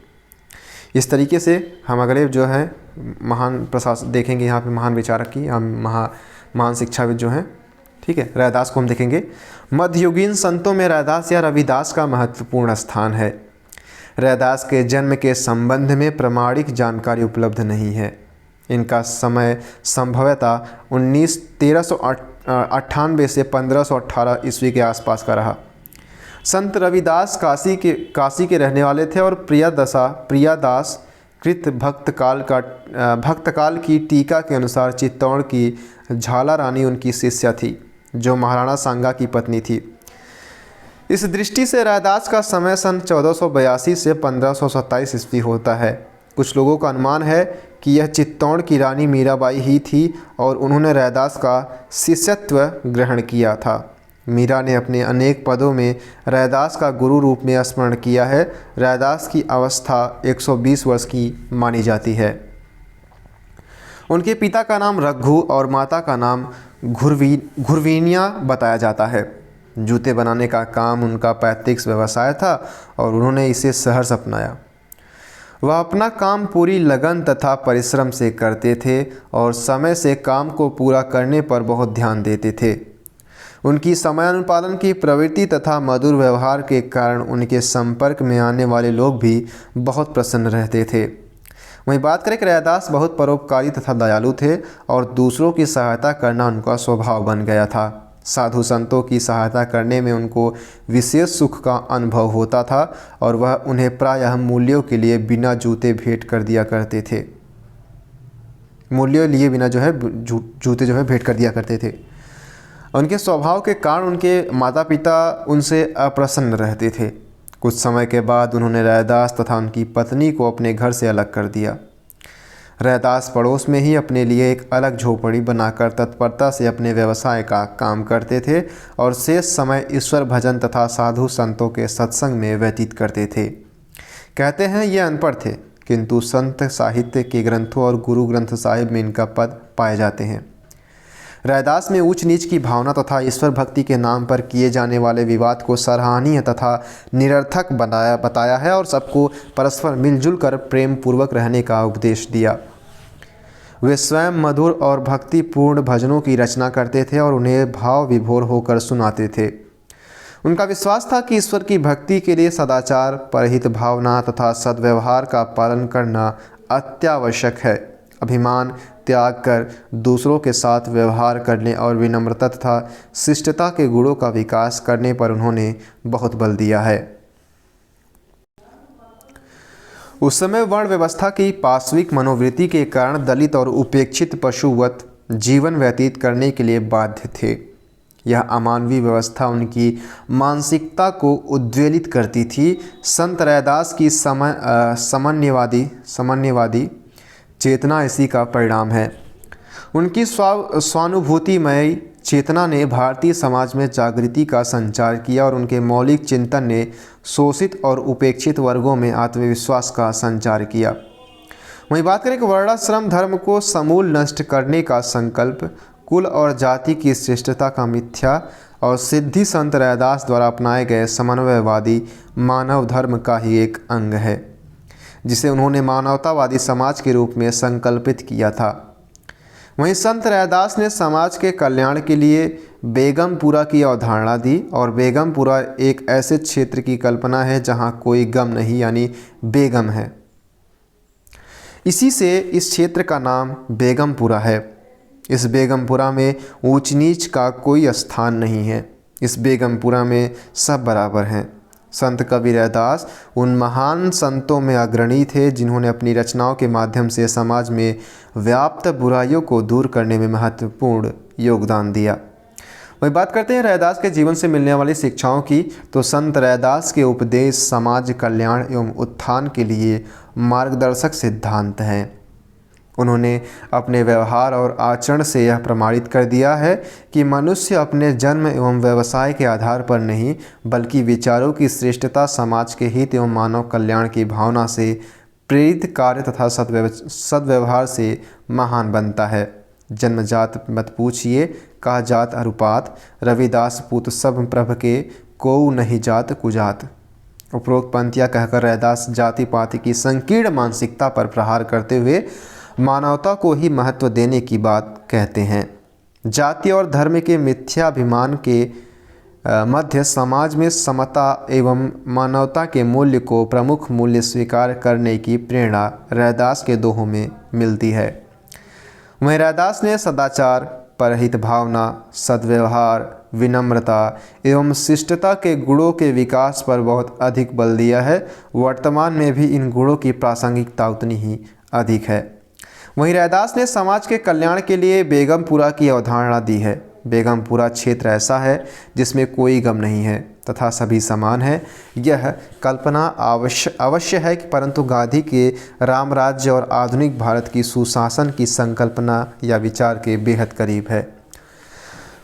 इस तरीके से हम अगले जो है महान प्रशासक देखेंगे, यहाँ पे महान विचारक की हम महान शिक्षाविद जो हैं, ठीक है, रैदास को हम देखेंगे। मध्ययुगीन संतों में रैदास या रविदास का महत्वपूर्ण स्थान है। रैदास के जन्म के संबंध में प्रामाणिक जानकारी उपलब्ध नहीं है। इनका समय संभवतः 1398 से 1518 ईस्वी के आसपास का रहा। संत रविदास काशी के रहने वाले थे और प्रियादास कृत भक्तकाल की टीका के अनुसार चित्तौड़ की झाला रानी उनकी शिष्या थी, जो महाराणा सांगा की पत्नी थी। इस दृष्टि से रैदास का समय सन 1482 से 1527 ईस्वी होता है। कुछ लोगों का अनुमान है कि यह चित्तौड़ की रानी मीराबाई ही थी और उन्होंने रैदास का शिष्यत्व ग्रहण किया था। मीरा ने अपने अनेक पदों में रैदास का गुरु रूप में स्मरण किया है। रैदास की अवस्था 120 वर्ष की मानी जाती है। उनके पिता का नाम रघु और माता का नाम घुरवीनिया बताया जाता है। जूते बनाने का काम उनका पैतृक व्यवसाय था और उन्होंने इसे सहर्ष अपनाया। वह अपना काम पूरी लगन तथा परिश्रम से करते थे और समय से काम को पूरा करने पर बहुत ध्यान देते थे। उनकी समयानुपालन की प्रवृत्ति तथा मधुर व्यवहार के कारण उनके संपर्क में आने वाले लोग भी बहुत प्रसन्न रहते थे। वहीं बात करें कि रैदास बहुत परोपकारी तथा दयालु थे और दूसरों की सहायता करना उनका स्वभाव बन गया था। साधु संतों की सहायता करने में उनको विशेष सुख का अनुभव होता था और वह उन्हें प्रायः मूल्यों के लिए बिना जूते भेंट कर दिया करते थे। मूल्यों लिए बिना जो है जूते जो है भेंट कर दिया करते थे। उनके स्वभाव के कारण उनके माता पिता उनसे अप्रसन्न रहते थे। कुछ समय के बाद उन्होंने रैदास तथा उनकी पत्नी को अपने घर से अलग कर दिया। रैदास पड़ोस में ही अपने लिए एक अलग झोपड़ी बनाकर तत्परता से अपने व्यवसाय का काम करते थे और शेष समय ईश्वर भजन तथा साधु संतों के सत्संग में व्यतीत करते थे। कहते हैं ये अनपढ़ थे, किंतु संत साहित्य के ग्रंथों और गुरु ग्रंथ साहिब में इनका पद पाए जाते हैं। रैदास में ऊंच नीच की भावना तथा ईश्वर भक्ति के नाम पर किए जाने वाले विवाद को सराहनीय तथा निरर्थक बताया है और सबको परस्पर मिलजुल कर प्रेम पूर्वक रहने का उपदेश दिया। वे स्वयं मधुर और भक्तिपूर्ण भजनों की रचना करते थे और उन्हें भाव विभोर होकर सुनाते थे। उनका विश्वास था कि ईश्वर की भक्ति के लिए सदाचार, परहित भावना तथा सद्व्यवहार का पालन करना अत्यावश्यक है। अभिमान त्याग कर दूसरों के साथ व्यवहार करने और विनम्रता तथा शिष्टता के गुणों का विकास करने पर उन्होंने बहुत बल दिया है। उस समय वर्ण व्यवस्था की पाशविक मनोवृत्ति के कारण दलित और उपेक्षित पशुवत जीवन व्यतीत करने के लिए बाध्य थे। यह अमानवीय व्यवस्था उनकी मानसिकता को उद्वेलित करती थी। संत रैदास की सामान्यवादी चेतना इसी का परिणाम है। उनकी स्वानुभूतिमय चेतना ने भारतीय समाज में जागृति का संचार किया और उनके मौलिक चिंतन ने शोषित और उपेक्षित वर्गों में आत्मविश्वास का संचार किया। वहीं बात करें कि वर्णाश्रम धर्म को समूल नष्ट करने का संकल्प कुल और जाति की श्रेष्ठता का मिथ्या और सिद्धि संत रैदास द्वारा अपनाए गए समन्वयवादी मानव धर्म का ही एक अंग है, जिसे उन्होंने मानवतावादी समाज के रूप में संकल्पित किया था। वहीं संत रैदास ने समाज के कल्याण के लिए बेगमपुरा की अवधारणा दी और बेगमपुरा एक ऐसे क्षेत्र की कल्पना है जहां कोई गम नहीं, यानी बेगम है। इसी से इस क्षेत्र का नाम बेगमपुरा है। इस बेगमपुरा में ऊंच नीच का कोई स्थान नहीं है। इस बेगमपुरा में सब बराबर हैं। संत कबीर रैदास उन महान संतों में अग्रणी थे जिन्होंने अपनी रचनाओं के माध्यम से समाज में व्याप्त बुराइयों को दूर करने में महत्वपूर्ण योगदान दिया। वही बात करते हैं रैदास के जीवन से मिलने वाली शिक्षाओं की, तो संत रैदास के उपदेश समाज कल्याण एवं उत्थान के लिए मार्गदर्शक सिद्धांत हैं। उन्होंने अपने व्यवहार और आचरण से यह प्रमाणित कर दिया है कि मनुष्य अपने जन्म एवं व्यवसाय के आधार पर नहीं, बल्कि विचारों की श्रेष्ठता, समाज के हित एवं मानव कल्याण की भावना से प्रेरित कार्य तथा सद्व्यवहार से महान बनता है। जन्मजात मत पूछिए, कहा जात अरुपात, रविदास पुत सब प्रभ के, कोउ नहीं जात कुजात। उपरोक्त पंक्तियाँ कहकर रैदास जाति पाति की संकीर्ण मानसिकता पर प्रहार करते हुए मानवता को ही महत्व देने की बात कहते हैं। जाति और धर्म के मिथ्याभिमान के मध्य समाज में समता एवं मानवता के मूल्य को प्रमुख मूल्य स्वीकार करने की प्रेरणा रैदास के दोहों में मिलती है। वहीं रैदास ने सदाचार, परहित भावना, सद्व्यवहार, विनम्रता एवं शिष्टता के गुणों के विकास पर बहुत अधिक बल दिया है। वर्तमान में भी इन गुणों की प्रासंगिकता उतनी ही अधिक है। वहीं रैदास ने समाज के कल्याण के लिए बेगमपुरा की अवधारणा दी है। बेगमपुरा क्षेत्र ऐसा है जिसमें कोई गम नहीं है तथा सभी समान है। यह कल्पना अवश्य है कि परंतु गांधी के राम राज्य और आधुनिक भारत की सुशासन की संकल्पना या विचार के बेहद करीब है।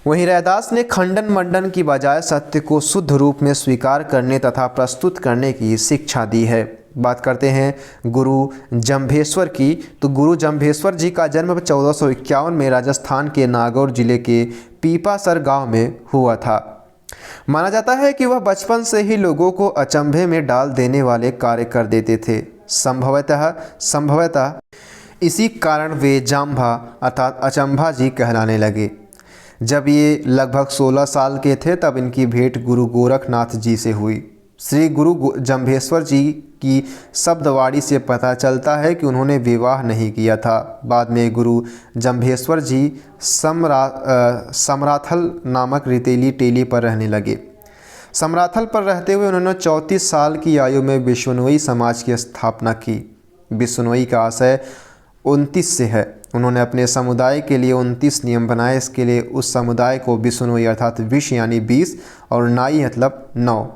वहीं रैदास ने खंडन मंडन की बजाय सत्य को शुद्ध रूप में स्वीकार करने तथा प्रस्तुत करने की शिक्षा दी है। बात करते हैं गुरु जंभेश्वर की, तो गुरु जंभेश्वर जी का जन्म 1451 में राजस्थान के नागौर जिले के पीपासर गांव में हुआ था। माना जाता है कि वह बचपन से ही लोगों को अचंभे में डाल देने वाले कार्य कर देते थे। संभवतः इसी कारण वे जाम्भा अर्थात अचंभा जी कहलाने लगे। जब ये लगभग 16 साल के थे तब इनकी भेंट गुरु गोरखनाथ जी से हुई। श्री गुरु जंभेश्वर जी की शब्दवाणी से पता चलता है कि उन्होंने विवाह नहीं किया था। बाद में गुरु जंभेश्वर जी समराथल नामक रेतीली टेली पर रहने लगे। समराथल पर रहते हुए उन्होंने 34 साल की आयु में बिश्नोई समाज की स्थापना की। बिश्नोई का आशय 29 से है। उन्होंने अपने समुदाय के लिए 29 नियम बनाए। इसके लिए उस समुदाय को बिश्नोई अर्थात विश यानी 20 और नाई मतलब 9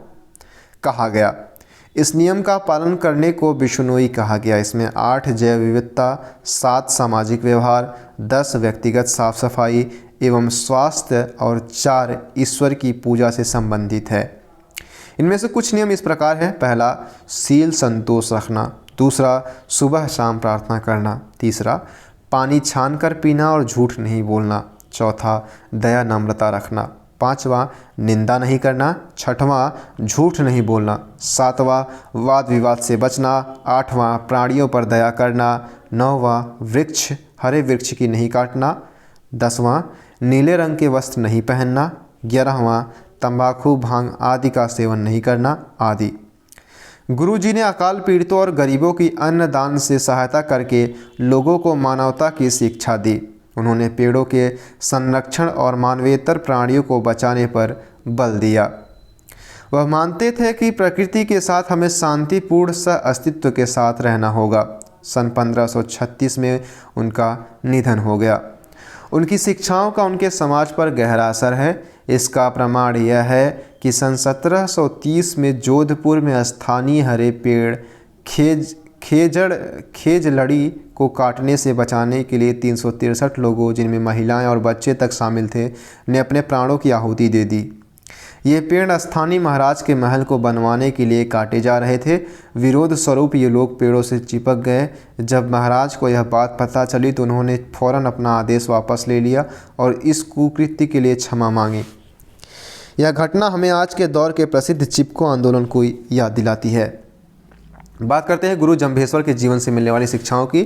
कहा गया। इस नियम का पालन करने को बिश्नोई कहा गया। इसमें 8 जैव विविधता, 7 सामाजिक व्यवहार, 10 व्यक्तिगत साफ सफाई एवं स्वास्थ्य और 4 ईश्वर की पूजा से संबंधित है। इनमें से कुछ नियम इस प्रकार हैं। पहला, शील संतोष रखना। दूसरा, सुबह शाम प्रार्थना करना। तीसरा, पानी छान कर पीना और झूठ नहीं बोलना। चौथा, दया नम्रता रखना। पांचवा, निंदा नहीं करना। छठवां, झूठ नहीं बोलना। सातवां, वाद विवाद से बचना। आठवां, प्राणियों पर दया करना। नौवां, हरे वृक्ष की नहीं काटना। 10वां, नीले रंग के वस्त्र नहीं पहनना। 11वां, तंबाकू, भांग आदि का सेवन नहीं करना आदि। गुरुजी ने अकाल पीड़ितों और गरीबों की अन्नदान से सहायता करके लोगों को मानवता की शिक्षा दी। उन्होंने पेड़ों के संरक्षण और मानवेतर प्राणियों को बचाने पर बल दिया। वह मानते थे कि प्रकृति के साथ हमें शांतिपूर्ण सह अस्तित्व के साथ रहना होगा। सन 1536 में उनका निधन हो गया। उनकी शिक्षाओं का उनके समाज पर गहरा असर है। इसका प्रमाण यह है कि सन 1730 में जोधपुर में स्थानीय हरे पेड़ खेजड़ड़ी को काटने से बचाने के लिए 363 लोगों, जिनमें महिलाएं और बच्चे तक शामिल थे, ने अपने प्राणों की आहुति दे दी। ये पेड़ स्थानीय महाराज के महल को बनवाने के लिए काटे जा रहे थे। विरोध स्वरूप ये लोग पेड़ों से चिपक गए। जब महाराज को यह बात पता चली तो उन्होंने फौरन अपना आदेश वापस ले लिया और इस कुकृत्य के लिए क्षमा मांगी। यह घटना हमें आज के दौर के प्रसिद्ध चिपको आंदोलन को याद दिलाती है। बात करते हैं गुरु जम्भेश्वर के जीवन से मिलने वाली शिक्षाओं की।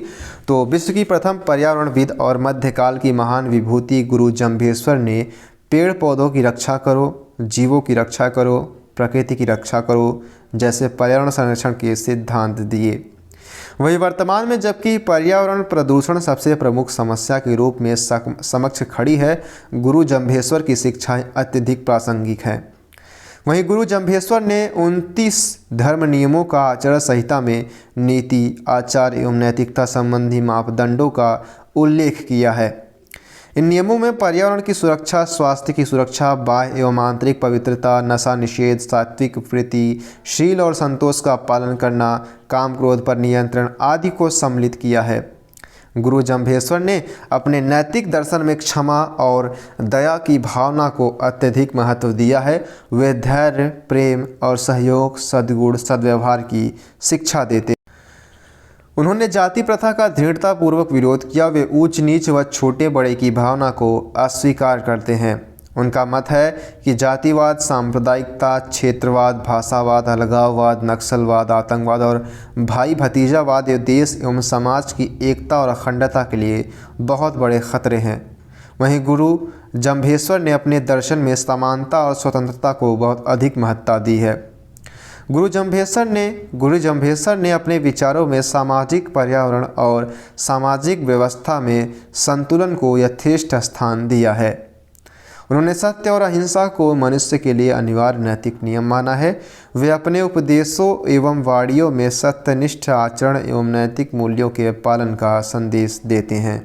तो विश्व की प्रथम पर्यावरणविद और मध्यकाल की महान विभूति गुरु जम्भेश्वर ने पेड़ पौधों की रक्षा करो, जीवों की रक्षा करो, प्रकृति की रक्षा करो जैसे पर्यावरण संरक्षण के सिद्धांत दिए। वही वर्तमान में जबकि पर्यावरण प्रदूषण सबसे प्रमुख समस्या के रूप में समक्ष खड़ी है, गुरु जम्भेश्वर की शिक्षाएं अत्यधिक प्रासंगिक हैं। वहीं गुरु जम्भेश्वर ने 29 धर्म नियमों का आचरण संहिता में नीति, आचार एवं नैतिकता संबंधी मापदंडों का उल्लेख किया है। इन नियमों में पर्यावरण की सुरक्षा, स्वास्थ्य की सुरक्षा, बाह्य एवं आंतरिक पवित्रता, नशा निषेध, सात्विक वृत्ति, शील और संतोष का पालन करना, काम क्रोध पर नियंत्रण आदि को सम्मिलित किया है। गुरु जम्भेश्वर ने अपने नैतिक दर्शन में क्षमा और दया की भावना को अत्यधिक महत्व दिया है। वे धैर्य, प्रेम और सहयोग, सद्गुण, सद्व्यवहार की शिक्षा देते। उन्होंने जाति प्रथा का दृढ़तापूर्वक विरोध किया। वे ऊंच नीच व छोटे बड़े की भावना को अस्वीकार करते हैं। उनका मत है कि जातिवाद, सांप्रदायिकता, क्षेत्रवाद, भाषावाद, अलगाववाद, नक्सलवाद, आतंकवाद और भाई भतीजावाद देश एवं समाज की एकता और अखंडता के लिए बहुत बड़े खतरे हैं। वहीं गुरु जम्भेश्वर ने अपने दर्शन में समानता और स्वतंत्रता को बहुत अधिक महत्ता दी है। गुरु जम्भेश्वर ने अपने विचारों में सामाजिक पर्यावरण और सामाजिक व्यवस्था में संतुलन को यथेष्ट स्थान दिया है। उन्होंने सत्य और अहिंसा को मनुष्य के लिए अनिवार्य नैतिक नियम माना है। वे अपने उपदेशों एवं वाणियों में सत्यनिष्ठ आचरण एवं नैतिक मूल्यों के पालन का संदेश देते हैं।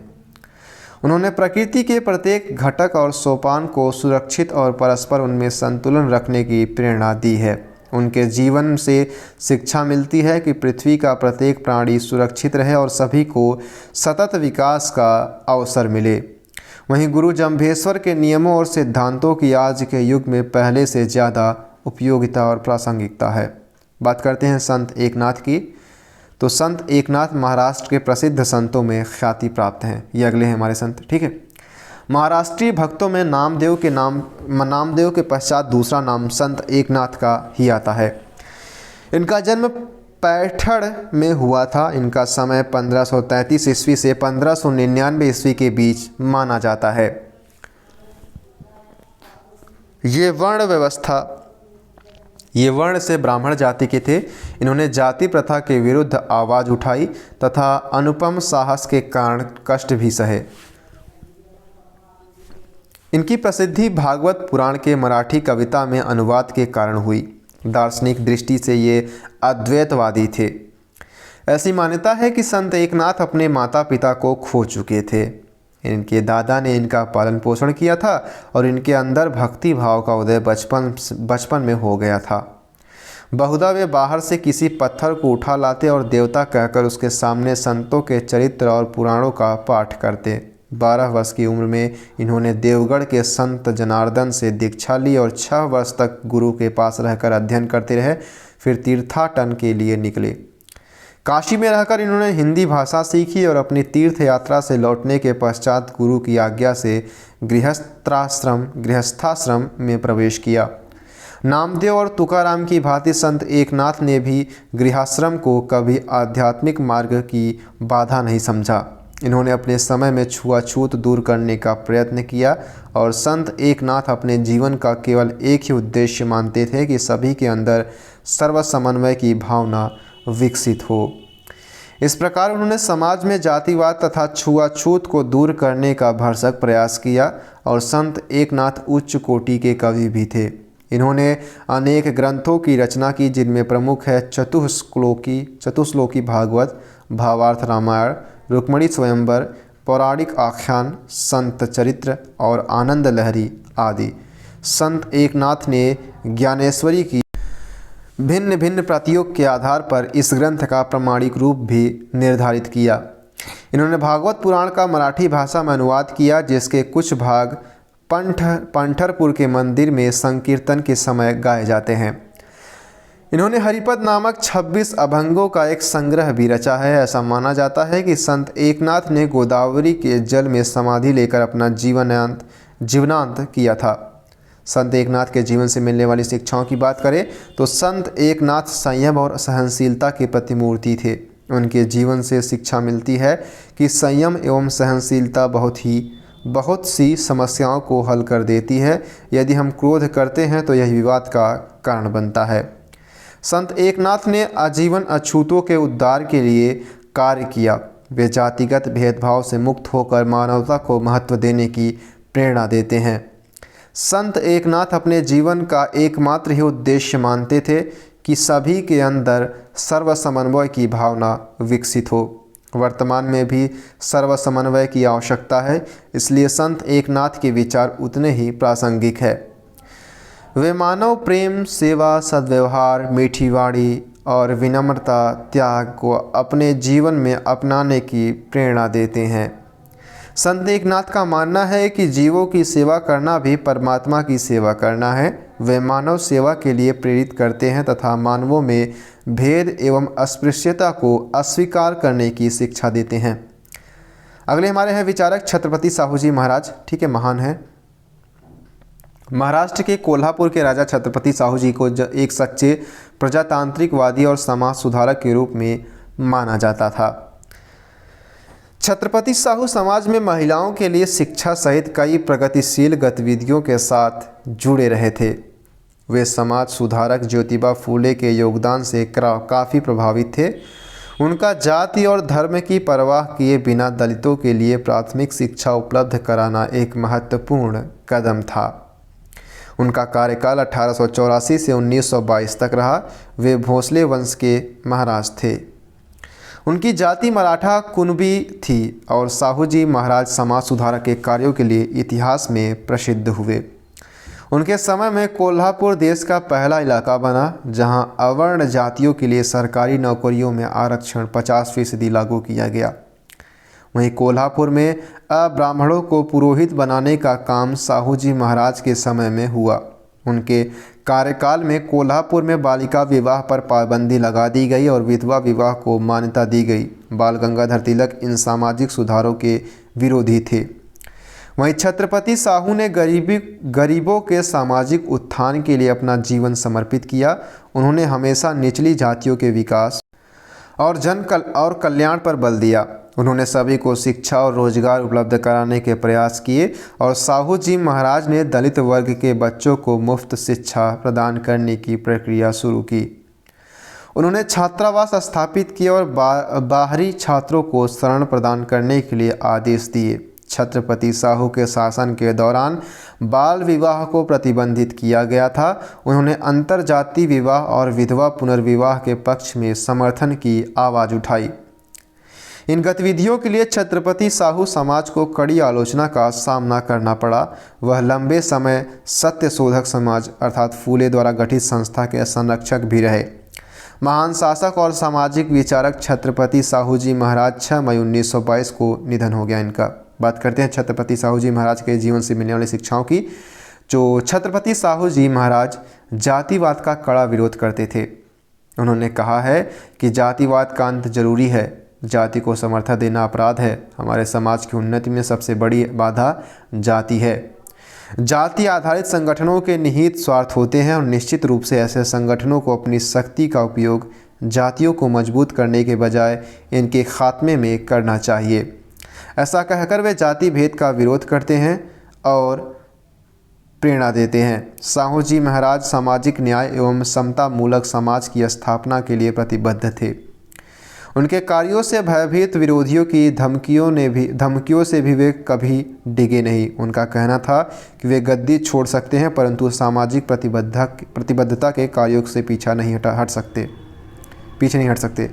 उन्होंने प्रकृति के प्रत्येक घटक और सोपान को सुरक्षित और परस्पर उनमें संतुलन रखने की प्रेरणा दी है। उनके जीवन से शिक्षा मिलती है कि पृथ्वी का प्रत्येक प्राणी सुरक्षित रहे और सभी को सतत विकास का अवसर मिले। वहीं गुरु जम्भेश्वर के नियमों और सिद्धांतों की आज के युग में पहले से ज़्यादा उपयोगिता और प्रासंगिकता है। बात करते हैं संत एकनाथ की। तो संत एकनाथ महाराष्ट्र के प्रसिद्ध संतों में ख्याति प्राप्त हैं। ये अगले हैं हमारे संत, ठीक है। महाराष्ट्रीय भक्तों में नामदेव के पश्चात दूसरा नाम संत एकनाथ का ही आता है। इनका जन्म पैठड़ में हुआ था। इनका समय 1533 ईस्वी से 1599 ईस्वी के बीच माना जाता है। ये वर्ण से ब्राह्मण जाति के थे। इन्होंने जाति प्रथा के विरुद्ध आवाज़ उठाई तथा अनुपम साहस के कारण कष्ट भी सहे। इनकी प्रसिद्धि भागवत पुराण के मराठी कविता में अनुवाद के कारण हुई। दार्शनिक दृष्टि से ये अद्वैतवादी थे। ऐसी मान्यता है कि संत एकनाथ अपने माता पिता को खो चुके थे। इनके दादा ने इनका पालन पोषण किया था और इनके अंदर भक्ति भाव का उदय बचपन में हो गया था। बहुधा वे बाहर से किसी पत्थर को उठा लाते और देवता कहकर उसके सामने संतों के चरित्र और पुराणों का पाठ करते। 12 वर्ष की उम्र में इन्होंने देवगढ़ के संत जनार्दन से दीक्षा ली और 6 वर्ष तक गुरु के पास रहकर अध्ययन करते रहे। फिर तीर्थाटन के लिए निकले। काशी में रहकर इन्होंने हिंदी भाषा सीखी और अपनी तीर्थ यात्रा से लौटने के पश्चात गुरु की आज्ञा से गृहस्थाश्रम में प्रवेश किया। नामदेव और तुकाराम की भांति संत एकनाथ ने भी गृहाश्रम को कभी आध्यात्मिक मार्ग की बाधा नहीं समझा। इन्होंने अपने समय में छुआछूत दूर करने का प्रयत्न किया और संत एकनाथ अपने जीवन का केवल एक ही उद्देश्य मानते थे कि सभी के अंदर सर्वसमन्वय की भावना विकसित हो। इस प्रकार उन्होंने समाज में जातिवाद तथा छुआछूत को दूर करने का भरसक प्रयास किया और संत एकनाथ उच्च कोटि के कवि भी थे। इन्होंने अनेक ग्रंथों की रचना की, जिनमें प्रमुख है चतुश्लोकी भागवत, भावार्थ रामायण, रुक्मिणी स्वयंवर, पौराणिक आख्यान, संत चरित्र और आनंद लहरी आदि। संत एकनाथ ने ज्ञानेश्वरी की भिन्न भिन्न प्रतियों के आधार पर इस ग्रंथ का प्रमाणिक रूप भी निर्धारित किया। इन्होंने भागवत पुराण का मराठी भाषा में अनुवाद किया, जिसके कुछ भाग पंढरपुर के मंदिर में संकीर्तन के समय गाए जाते हैं। इन्होंने हरिपद नामक 26 अभंगों का एक संग्रह भी रचा है। ऐसा माना जाता है कि संत एकनाथ ने गोदावरी के जल में समाधि लेकर अपना जीवनांत किया था। संत एकनाथ के जीवन से मिलने वाली शिक्षाओं की बात करें तो संत एकनाथ संयम और सहनशीलता के प्रतिमूर्ति थे। उनके जीवन से शिक्षा मिलती है कि संयम एवं सहनशीलता बहुत सी समस्याओं को हल कर देती है। यदि हम क्रोध करते हैं तो यह विवाद का कारण बनता है। संत एकनाथ ने आजीवन अछूतों के उद्धार के लिए कार्य किया। वे जातिगत भेदभाव से मुक्त होकर मानवता को महत्व देने की प्रेरणा देते हैं। संत एकनाथ अपने जीवन का एकमात्र ही उद्देश्य मानते थे कि सभी के अंदर सर्वसमन्वय की भावना विकसित हो। वर्तमान में भी सर्वसमन्वय की आवश्यकता है, इसलिए संत एकनाथ के विचार उतने ही प्रासंगिक है। वे मानव प्रेम, सेवा, सद्व्यवहार, मीठी वाणी और विनम्रता, त्याग को अपने जीवन में अपनाने की प्रेरणा देते हैं। संत एकनाथ का मानना है कि जीवों की सेवा करना भी परमात्मा की सेवा करना है। वे मानव सेवा के लिए प्रेरित करते हैं तथा मानवों में भेद एवं अस्पृश्यता को अस्वीकार करने की शिक्षा देते हैं। अगले हमारे हैं विचारक छत्रपति साहू जी महाराज। ठीक है, महान है। महाराष्ट्र के कोल्हापुर के राजा छत्रपति साहू जी को एक सच्चे प्रजातांत्रिकवादी और समाज सुधारक के रूप में माना जाता था। छत्रपति साहू समाज में महिलाओं के लिए शिक्षा सहित कई प्रगतिशील गतिविधियों के साथ जुड़े रहे थे। वे समाज सुधारक ज्योतिबा फूले के योगदान से काफ़ी प्रभावित थे। उनका जाति और धर्म की परवाह किए बिना दलितों के लिए प्राथमिक शिक्षा उपलब्ध कराना एक महत्वपूर्ण कदम था। उनका कार्यकाल 1884 से 1922 तक रहा। वे भोसले वंश के महाराज थे। उनकी जाति मराठा कुनबी थी और साहू जी महाराज समाज सुधार के कार्यों के लिए इतिहास में प्रसिद्ध हुए। उनके समय में कोल्हापुर देश का पहला इलाका बना जहां अवर्ण जातियों के लिए सरकारी नौकरियों में आरक्षण 50% लागू किया गया। वहीं कोल्हापुर में अब्राह्मणों को पुरोहित बनाने का काम साहू जी महाराज के समय में हुआ। उनके कार्यकाल में कोल्हापुर में बालिका विवाह पर पाबंदी लगा दी गई और विधवा विवाह को मान्यता दी गई। बाल गंगाधर तिलक इन सामाजिक सुधारों के विरोधी थे। वहीं छत्रपति साहू ने गरीबों के सामाजिक उत्थान के लिए अपना जीवन समर्पित किया। उन्होंने हमेशा निचली जातियों के विकास और कल्याण पर बल दिया। उन्होंने सभी को शिक्षा और रोजगार उपलब्ध कराने के प्रयास किए और साहू जी महाराज ने दलित वर्ग के बच्चों को मुफ्त शिक्षा प्रदान करने की प्रक्रिया शुरू की। उन्होंने छात्रावास स्थापित किए और बाहरी छात्रों को शरण प्रदान करने के लिए आदेश दिए। छत्रपति साहू के शासन के दौरान बाल विवाह को प्रतिबंधित किया गया था। उन्होंने अंतरजातीय विवाह और विधवा पुनर्विवाह के पक्ष में समर्थन की आवाज़ उठाई। इन गतिविधियों के लिए छत्रपति साहू समाज को कड़ी आलोचना का सामना करना पड़ा। वह लंबे समय सत्य शोधक समाज अर्थात फूले द्वारा गठित संस्था के संरक्षक भी रहे। महान शासक और सामाजिक विचारक छत्रपति साहू जी महाराज 6 मई 1922 को निधन हो गया इनका। बात करते हैं छत्रपति साहू जी महाराज के जीवन से मिलने वाली शिक्षाओं की। जो छत्रपति साहू जी महाराज जातिवाद का कड़ा विरोध करते थे। उन्होंने कहा है कि जातिवाद का अंत जरूरी है, जाति को समर्थन देना अपराध है। हमारे समाज की उन्नति में सबसे बड़ी बाधा जाति है। जाति आधारित संगठनों के निहित स्वार्थ होते हैं और निश्चित रूप से ऐसे संगठनों को अपनी शक्ति का उपयोग जातियों को मजबूत करने के बजाय इनके खात्मे में करना चाहिए। ऐसा कहकर वे जाति भेद का विरोध करते हैं और प्रेरणा देते हैं। साहू जी महाराज सामाजिक न्याय एवं समता मूलक समाज की स्थापना के लिए प्रतिबद्ध थे। उनके कार्यों से भयभीत विरोधियों की धमकियों से भी वे कभी डिगे नहीं। उनका कहना था कि वे गद्दी छोड़ सकते हैं परंतु सामाजिक प्रतिबद्धता के कार्यों से पीछे नहीं हट सकते।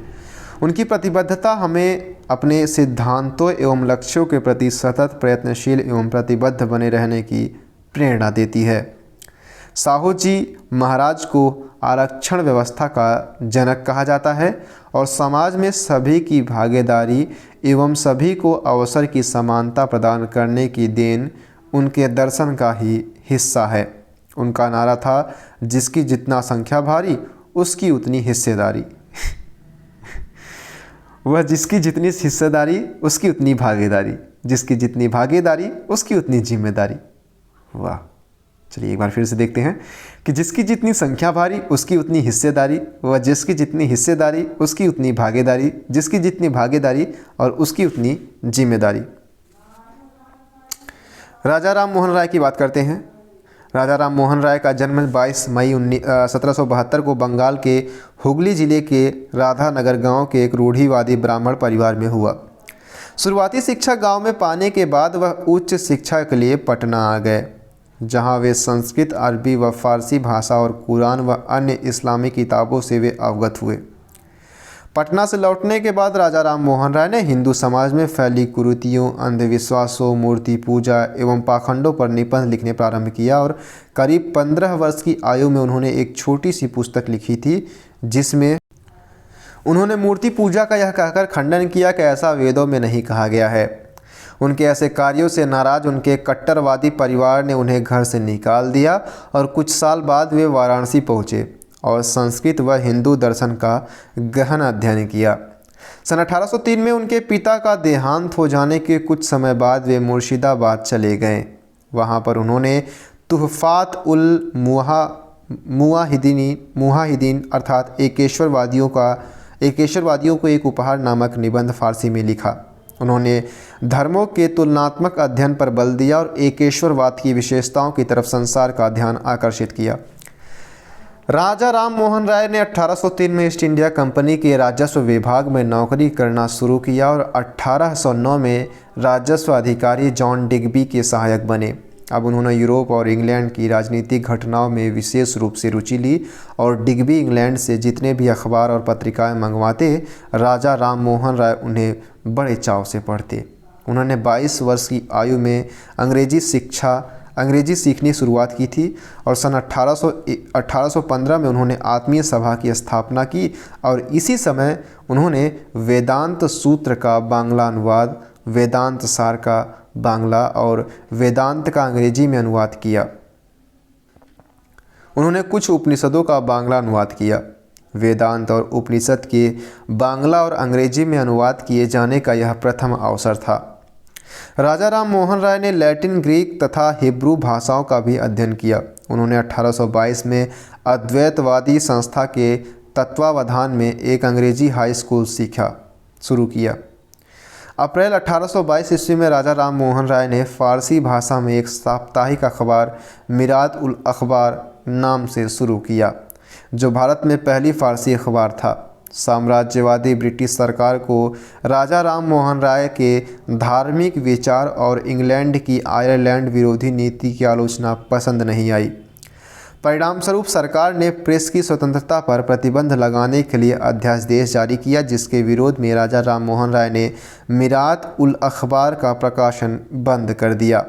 उनकी प्रतिबद्धता हमें अपने सिद्धांतों एवं लक्ष्यों के प्रति सतत प्रयत्नशील एवं प्रतिबद्ध बने रहने की प्रेरणा देती है। साहू जी महाराज को आरक्षण व्यवस्था का जनक कहा जाता है और समाज में सभी की भागीदारी एवं सभी को अवसर की समानता प्रदान करने की देन उनके दर्शन का ही हिस्सा है। उनका नारा था, जिसकी जितना संख्या भारी उसकी उतनी हिस्सेदारी। वह जिसकी जितनी हिस्सेदारी उसकी उतनी भागीदारी, जिसकी जितनी भागीदारी उसकी उतनी जिम्मेदारी। वाह, चलिए एक बार फिर से देखते हैं कि जिसकी जितनी संख्या भारी उसकी उतनी हिस्सेदारी, वह जिसकी जितनी हिस्सेदारी उसकी उतनी भागीदारी, जिसकी जितनी भागीदारी और उसकी उतनी जिम्मेदारी। राजा राम मोहन राय की बात करते हैं। राजा राम मोहन राय का जन्म 22 मई 1772 को बंगाल के हुगली जिले के राधानगर गांव के एक रूढ़िवादी ब्राह्मण परिवार में हुआ। शुरुआती शिक्षा गांव में पाने के बाद वह उच्च शिक्षा के लिए पटना आ गए, जहां वे संस्कृत, अरबी व फारसी भाषा और कुरान व अन्य इस्लामी किताबों से वे अवगत हुए। पटना से लौटने के बाद राजा राम मोहन राय ने हिंदू समाज में फैली कुरीतियों, अंधविश्वासों, मूर्ति पूजा एवं पाखंडों पर निबंध लिखने प्रारंभ किया और करीब 15 वर्ष की आयु में उन्होंने एक छोटी सी पुस्तक लिखी थी, जिसमें उन्होंने मूर्ति पूजा का यह कहकर खंडन किया कि ऐसा वेदों में नहीं कहा गया है। उनके ऐसे कार्यों से नाराज उनके कट्टरवादी परिवार ने उन्हें घर से निकाल दिया और कुछ साल बाद वे वाराणसी पहुँचे और संस्कृत व हिंदू दर्शन का गहन अध्ययन किया। सन 1803 में उनके पिता का देहांत हो जाने के कुछ समय बाद वे मुर्शिदाबाद चले गए। वहाँ पर उन्होंने तुहफात उल मुवाहिदीन अर्थात एकेश्वरवादियों को एक उपहार नामक निबंध फारसी में लिखा। उन्होंने धर्मों के तुलनात्मक अध्ययन पर बल दिया और एकेश्वरवाद की विशेषताओं की तरफ संसार का ध्यान आकर्षित किया। राजा राम मोहन राय ने 1803 में ईस्ट इंडिया कंपनी के राजस्व विभाग में नौकरी करना शुरू किया और 1809 में राजस्व अधिकारी जॉन डिग्बी के सहायक बने। अब उन्होंने यूरोप और इंग्लैंड की राजनीतिक घटनाओं में विशेष रूप से रुचि ली और डिग्बी इंग्लैंड से जितने भी अखबार और पत्रिकाएं मंगवाते, राजा राम मोहन राय उन्हें बड़े चाव से पढ़ते। उन्होंने 22 वर्ष की आयु में अंग्रेजी सीखनी शुरुआत की थी और सन 1815 में उन्होंने आत्मीय सभा की स्थापना की और इसी समय उन्होंने वेदांत सूत्र का बांग्ला अनुवाद, वेदांत सार का बांग्ला और वेदांत का अंग्रेजी में अनुवाद किया। उन्होंने कुछ उपनिषदों का बांग्ला अनुवाद किया। वेदांत और उपनिषद के बांग्ला और अंग्रेजी में अनुवाद किए जाने का यह प्रथम अवसर था। राजा राम मोहन राय ने लैटिन, ग्रीक तथा हिब्रू भाषाओं का भी अध्ययन किया। उन्होंने 1822 में अद्वैतवादी संस्था के तत्वावधान में एक अंग्रेजी हाई स्कूल शुरू किया। अप्रैल 1822 ईस्वी में राजा राम मोहन राय ने फारसी भाषा में एक साप्ताहिक अखबार मिरात उल अखबार नाम से शुरू किया, जो भारत में पहली फारसी अखबार था। साम्राज्यवादी ब्रिटिश सरकार को राजा राम मोहन राय के धार्मिक विचार और इंग्लैंड की आयरलैंड विरोधी नीति की आलोचना पसंद नहीं आई। परिणामस्वरूप सरकार ने प्रेस की स्वतंत्रता पर प्रतिबंध लगाने के लिए अध्यादेश जारी किया, जिसके विरोध में राजा राम मोहन राय ने मिरात उल अखबार का प्रकाशन बंद कर दिया।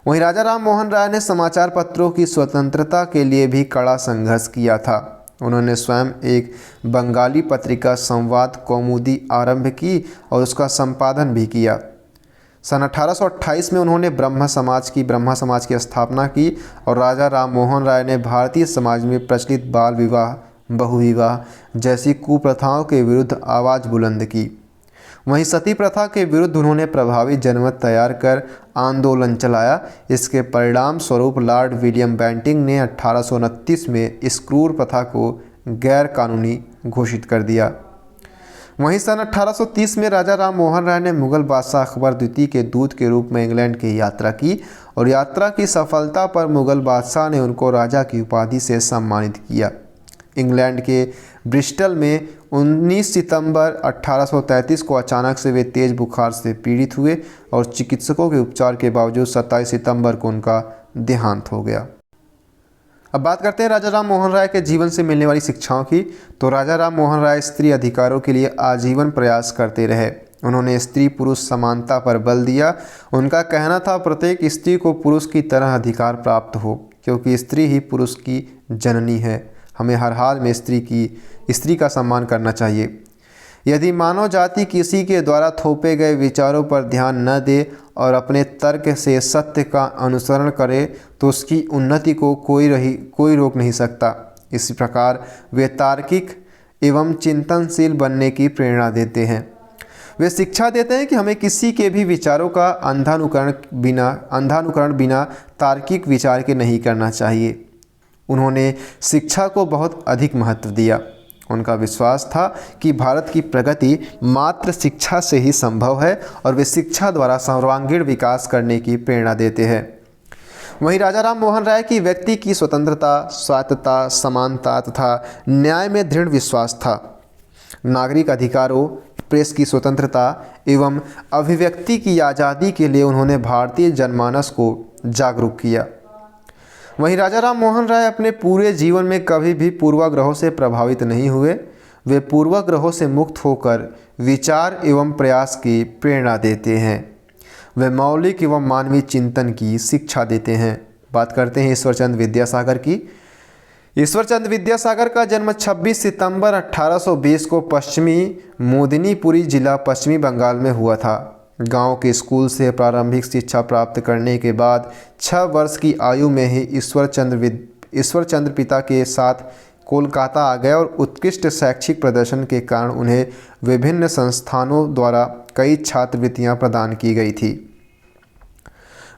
वहीं राजा राम मोहन राय ने समाचार पत्रों की स्वतंत्रता के लिए भी कड़ा संघर्ष किया था। उन्होंने स्वयं एक बंगाली पत्रिका संवाद कौमुदी आरंभ की और उसका संपादन भी किया। सन 1828 में उन्होंने ब्रह्मा समाज की स्थापना की और राजा राम मोहन राय ने भारतीय समाज में प्रचलित बाल विवाह, बहुविवाह जैसी कुप्रथाओं के विरुद्ध आवाज़ बुलंद की। वहीं सती प्रथा के विरुद्ध उन्होंने प्रभावी जनमत तैयार कर आंदोलन चलाया। इसके परिणाम स्वरूप लॉर्ड विलियम बेंटिंक ने 1829 में इस क्रूर प्रथा को गैर कानूनी घोषित कर दिया। वहीं सन 1830 में राजा राम मोहन राय ने मुगल बादशाह अकबर द्वितीय के दूत के रूप में इंग्लैंड की यात्रा की और यात्रा की सफलता पर मुगल बादशाह ने उनको राजा की उपाधि से सम्मानित किया। इंग्लैंड के ब्रिस्टल में 19 सितंबर 1833 को अचानक से वे तेज बुखार से पीड़ित हुए और चिकित्सकों के उपचार के बावजूद 27 सितंबर को उनका देहांत हो गया। अब बात करते हैं राजा राम मोहन राय के जीवन से मिलने वाली शिक्षाओं की। तो राजा राम मोहन राय स्त्री अधिकारों के लिए आजीवन प्रयास करते रहे। उन्होंने स्त्री पुरुष समानता पर बल दिया। उनका कहना था प्रत्येक स्त्री को पुरुष की तरह अधिकार प्राप्त हो, क्योंकि स्त्री ही पुरुष की जननी है। हमें हर हाल में स्त्री का सम्मान करना चाहिए। यदि मानव जाति किसी के द्वारा थोपे गए विचारों पर ध्यान न दे और अपने तर्क से सत्य का अनुसरण करे तो उसकी उन्नति को कोई रोक नहीं सकता। इसी प्रकार वे तार्किक एवं चिंतनशील बनने की प्रेरणा देते हैं। वे शिक्षा देते हैं कि हमें किसी के भी विचारों का अंधानुकरण बिना तार्किक विचार के नहीं करना चाहिए। उन्होंने शिक्षा को बहुत अधिक महत्व दिया। उनका विश्वास था कि भारत की प्रगति मात्र शिक्षा से ही संभव है और वे शिक्षा द्वारा सर्वांगीण विकास करने की प्रेरणा देते हैं। वहीं राजा राम मोहन राय की व्यक्ति की स्वतंत्रता, स्वायत्तता, समानता तथा न्याय में दृढ़ विश्वास था। नागरिक अधिकारों, प्रेस की स्वतंत्रता एवं अभिव्यक्ति की आज़ादी के लिए उन्होंने भारतीय जनमानस को जागरूक किया। वहीं राजा राम मोहन राय अपने पूरे जीवन में कभी भी पूर्वाग्रहों से प्रभावित नहीं हुए। वे पूर्वाग्रहों से मुक्त होकर विचार एवं प्रयास की प्रेरणा देते हैं। वे मौलिक एवं मानवीय चिंतन की शिक्षा देते हैं। बात करते हैं ईश्वरचंद विद्यासागर की। ईश्वरचंद विद्यासागर का जन्म 26 सितंबर 1820 को पश्चिमी मोदिनीपुरी जिला पश्चिमी बंगाल में हुआ था। गांव के स्कूल से प्रारंभिक शिक्षा प्राप्त करने के बाद 6 वर्ष की आयु में ही ईश्वरचंद्र पिता के साथ कोलकाता आ गए और उत्कृष्ट शैक्षिक प्रदर्शन के कारण उन्हें विभिन्न संस्थानों द्वारा कई छात्रवृत्तियां प्रदान की गई थी।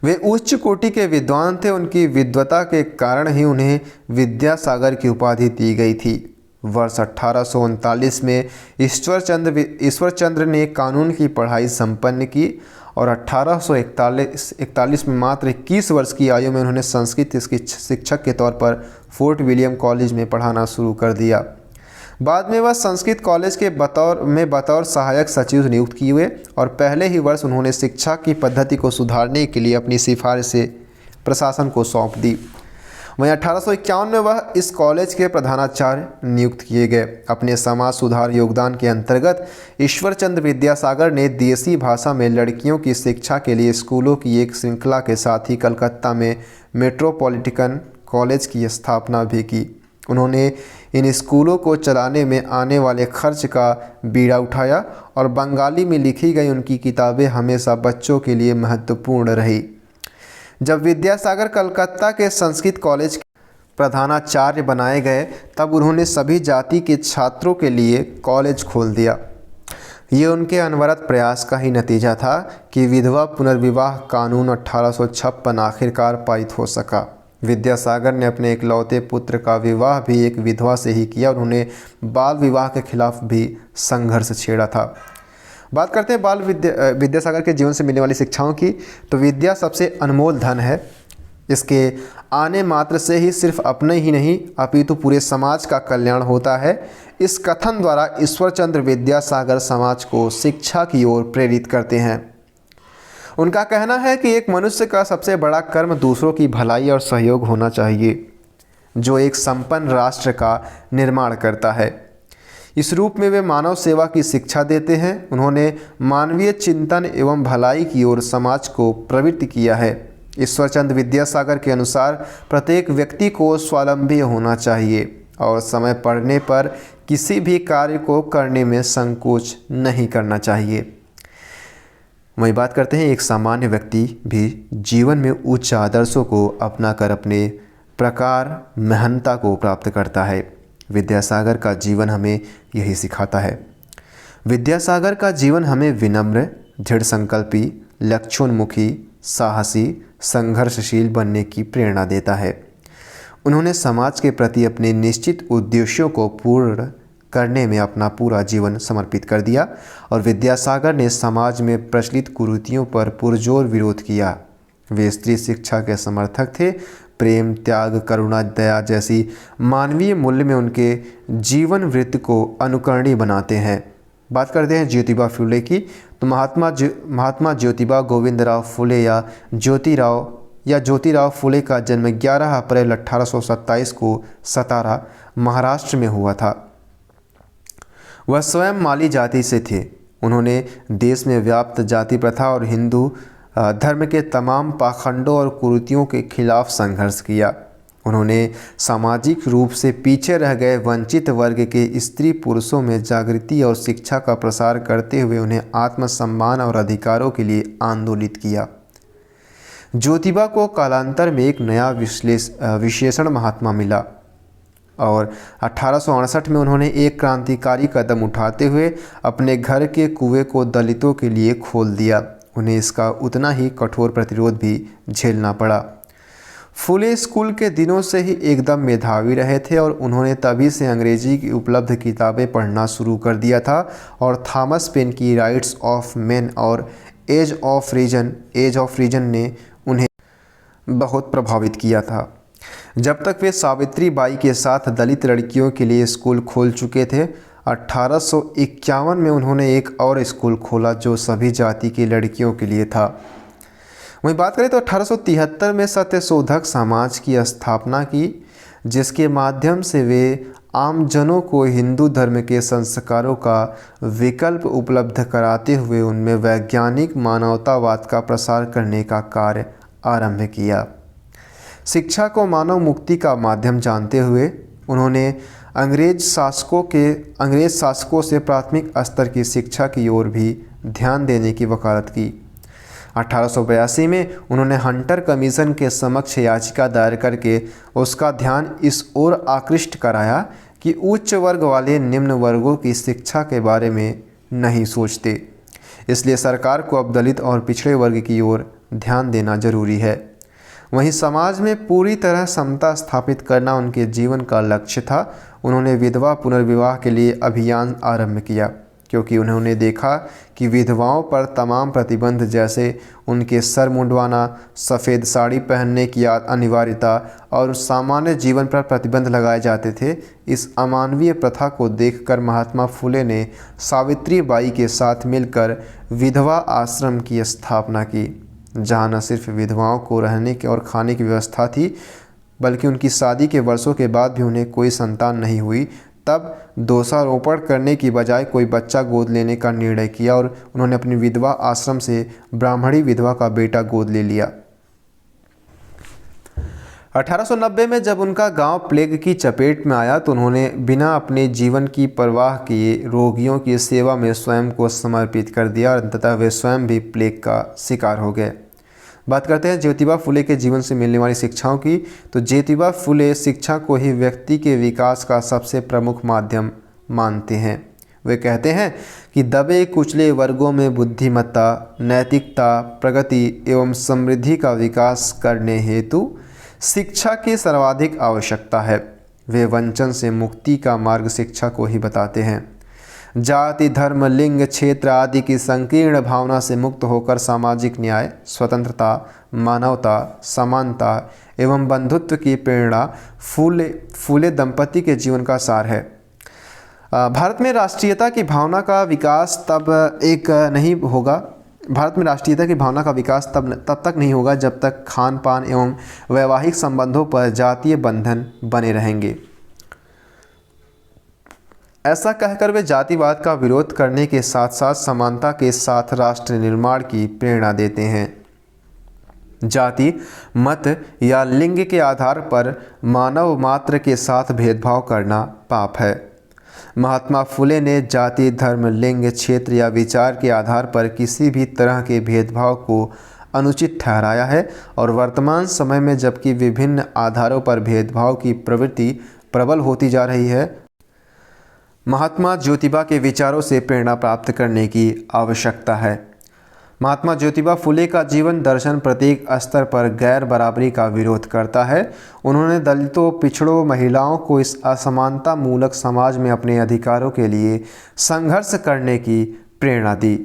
वे उच्च कोटि के विद्वान थे। उनकी विद्वता के कारण ही उन्हें विद्यासागर की उपाधि दी गई थी। वर्ष 1839 में ईश्वरचंद्र ने कानून की पढ़ाई संपन्न की और 1841 में मात्र 21 वर्ष की आयु में उन्होंने संस्कृत शिक्षक के तौर पर फोर्ट विलियम कॉलेज में पढ़ाना शुरू कर दिया। बाद में वह संस्कृत कॉलेज के बतौर सहायक सचिव नियुक्त किए हुए और पहले ही वर्ष उन्होंने शिक्षा की पद्धति को सुधारने के लिए अपनी सिफारिशें प्रशासन को सौंप दी। वहीं 1851 में वह इस कॉलेज के प्रधानाचार्य नियुक्त किए गए। अपने समाज सुधार योगदान के अंतर्गत ईश्वरचंद्र विद्यासागर ने देसी भाषा में लड़कियों की शिक्षा के लिए स्कूलों की एक श्रृंखला के साथ ही कलकत्ता में मेट्रोपॉलिटन कॉलेज की स्थापना भी की। उन्होंने इन स्कूलों को चलाने में आने वाले खर्च का बीड़ा उठाया और बंगाली में लिखी गई उनकी किताबें हमेशा बच्चों के लिए महत्वपूर्ण रही। जब विद्यासागर कलकत्ता के संस्कृत कॉलेज के प्रधानाचार्य बनाए गए तब उन्होंने सभी जाति के छात्रों के लिए कॉलेज खोल दिया। ये उनके अनवरत प्रयास का ही नतीजा था कि विधवा पुनर्विवाह कानून 1856 आखिरकार पारित हो सका। विद्यासागर ने अपने इकलौते पुत्र का विवाह भी एक विधवा से ही किया। उन्होंने बाल विवाह के खिलाफ भी संघर्ष छेड़ा था। बात करते हैं विद्यासागर के जीवन से मिलने वाली शिक्षाओं की। तो विद्या सबसे अनमोल धन है। इसके आने मात्र से ही सिर्फ अपने ही नहीं अपितु पूरे समाज का कल्याण होता है। इस कथन द्वारा ईश्वरचंद्र विद्यासागर समाज को शिक्षा की ओर प्रेरित करते हैं। उनका कहना है कि एक मनुष्य का सबसे बड़ा कर्म दूसरों की भलाई और सहयोग होना चाहिए, जो एक संपन्न राष्ट्र का निर्माण करता है। इस रूप में वे मानव सेवा की शिक्षा देते हैं। उन्होंने मानवीय चिंतन एवं भलाई की ओर समाज को प्रवृत्त किया है। ईश्वरचंद्र विद्यासागर के अनुसार प्रत्येक व्यक्ति को स्वावलंबी होना चाहिए और समय पड़ने पर किसी भी कार्य को करने में संकोच नहीं करना चाहिए। वहीं बात करते हैं एक सामान्य व्यक्ति भी जीवन में उच्च आदर्शों को अपनाकर अपने प्रकार महानता को प्राप्त करता है। विद्यासागर का जीवन हमें यही सिखाता है। विद्यासागर का जीवन हमें विनम्र, दृढ़ संकल्पी, लक्ष्योन्मुखी, साहसी, संघर्षशील बनने की प्रेरणा देता है। उन्होंने समाज के प्रति अपने निश्चित उद्देश्यों को पूर्ण करने में अपना पूरा जीवन समर्पित कर दिया और विद्यासागर ने समाज में प्रचलित कुरीतियों पर पुरजोर विरोध किया। वे स्त्री शिक्षा के समर्थक थे। प्रेम, त्याग, करुणा, दया जैसी मानवीय मूल्य में उनके जीवन वृत्त को अनुकरणीय बनाते हैं। बात करते हैं ज्योतिबा फुले की, तो महात्मा ज्योतिबा गोविंदराव फुले या ज्योतिराव फुले का जन्म 11 अप्रैल 1827 को सतारा, महाराष्ट्र में हुआ था। वह स्वयं माली जाति से थे। उन्होंने देश में व्याप्त जाति प्रथा और हिंदू धर्म के तमाम पाखंडों और कुरीतियों के खिलाफ संघर्ष किया। उन्होंने सामाजिक रूप से पीछे रह गए वंचित वर्ग के स्त्री पुरुषों में जागृति और शिक्षा का प्रसार करते हुए उन्हें आत्मसम्मान और अधिकारों के लिए आंदोलित किया। ज्योतिबा को कालांतर में एक नया विशेषण महात्मा मिला और 1868 में उन्होंने एक क्रांतिकारी कदम उठाते हुए अपने घर के कुएं को दलितों के लिए खोल दिया। उन्हें इसका उतना ही कठोर प्रतिरोध भी झेलना पड़ा। फुले स्कूल के दिनों से ही एकदम मेधावी रहे थे और उन्होंने तभी से अंग्रेजी की उपलब्ध किताबें पढ़ना शुरू कर दिया था और थॉमस पेन की राइट्स ऑफ मैन और एज ऑफ रीजन ने उन्हें बहुत प्रभावित किया था। जब तक वे सावित्री बाई के साथ दलित लड़कियों के लिए स्कूल खोल चुके थे, 1851 में उन्होंने एक और स्कूल खोला जो सभी जाति की लड़कियों के लिए था। वहीं बात करें तो 1873 में सत्यशोधक समाज की स्थापना की, जिसके माध्यम से वे आमजनों को हिंदू धर्म के संस्कारों का विकल्प उपलब्ध कराते हुए उनमें वैज्ञानिक मानवतावाद का प्रसार करने का कार्य आरंभ किया। शिक्षा को मानव मुक्ति का माध्यम जानते हुए उन्होंने अंग्रेज शासकों से प्राथमिक स्तर की शिक्षा की ओर भी ध्यान देने की वकालत की। 1882 में उन्होंने हंटर कमीशन के समक्ष याचिका दायर करके उसका ध्यान इस ओर आकृष्ट कराया कि उच्च वर्ग वाले निम्न वर्गों की शिक्षा के बारे में नहीं सोचते, इसलिए सरकार को अब दलित और पिछड़े वर्ग की ओर ध्यान देना जरूरी है। वहीं समाज में पूरी तरह समता स्थापित करना उनके जीवन का लक्ष्य था। उन्होंने विधवा पुनर्विवाह के लिए अभियान आरंभ किया, क्योंकि उन्होंने देखा कि विधवाओं पर तमाम प्रतिबंध जैसे उनके सर मुंडवाना, सफ़ेद साड़ी पहनने की अनिवार्यता और सामान्य जीवन पर प्रतिबंध लगाए जाते थे। इस अमानवीय प्रथा को देखकर महात्मा फुले ने सावित्री बाई के साथ मिलकर विधवा आश्रम की स्थापना की, जहाँ न सिर्फ विधवाओं को रहने के और खाने की व्यवस्था थी, बल्कि उनकी शादी के वर्षों के बाद भी उन्हें कोई संतान नहीं हुई तब दोषारोपण करने की बजाय कोई बच्चा गोद लेने का निर्णय किया और उन्होंने अपनी विधवा आश्रम से ब्राह्मणी विधवा का बेटा गोद ले लिया। 1890 में जब उनका गांव प्लेग की चपेट में आया तो उन्होंने बिना अपने जीवन की परवाह किए रोगियों की सेवा में स्वयं को समर्पित कर दिया और अंततः वे स्वयं भी प्लेग का शिकार हो गए। बात करते हैं ज्योतिबा फुले के जीवन से मिलने वाली शिक्षाओं की, तो ज्योतिबा फुले शिक्षा को ही व्यक्ति के विकास का सबसे प्रमुख माध्यम मानते हैं। वे कहते हैं कि दबे कुचले वर्गों में बुद्धिमत्ता, नैतिकता, प्रगति एवं समृद्धि का विकास करने हेतु शिक्षा की सर्वाधिक आवश्यकता है। वे वंचन से मुक्ति का मार्ग शिक्षा को ही बताते हैं। जाति, धर्म, लिंग, क्षेत्र आदि की संकीर्ण भावना से मुक्त होकर सामाजिक न्याय, स्वतंत्रता, मानवता, समानता एवं बंधुत्व की प्रेरणा फूले दंपति के जीवन का सार है। भारत में राष्ट्रीयता की भावना का विकास तब तक नहीं होगा जब तक खान पान एवं वैवाहिक संबंधों पर जातीय बंधन बने रहेंगे। ऐसा कहकर वे जातिवाद का विरोध करने के साथ साथ समानता के साथ राष्ट्र निर्माण की प्रेरणा देते हैं। जाति, मत या लिंग के आधार पर मानव मात्र के साथ भेदभाव करना पाप है। महात्मा फुले ने जाति, धर्म, लिंग, क्षेत्र या विचार के आधार पर किसी भी तरह के भेदभाव को अनुचित ठहराया है और वर्तमान समय में जबकि विभिन्न आधारों पर भेदभाव की प्रवृत्ति प्रबल होती जा रही है, महात्मा ज्योतिबा के विचारों से प्रेरणा प्राप्त करने की आवश्यकता है। महात्मा ज्योतिबा फुले का जीवन दर्शन प्रत्येक स्तर पर गैर बराबरी का विरोध करता है। उन्होंने दलितों, पिछड़ों, महिलाओं को इस असमानता मूलक समाज में अपने अधिकारों के लिए संघर्ष करने की प्रेरणा दी।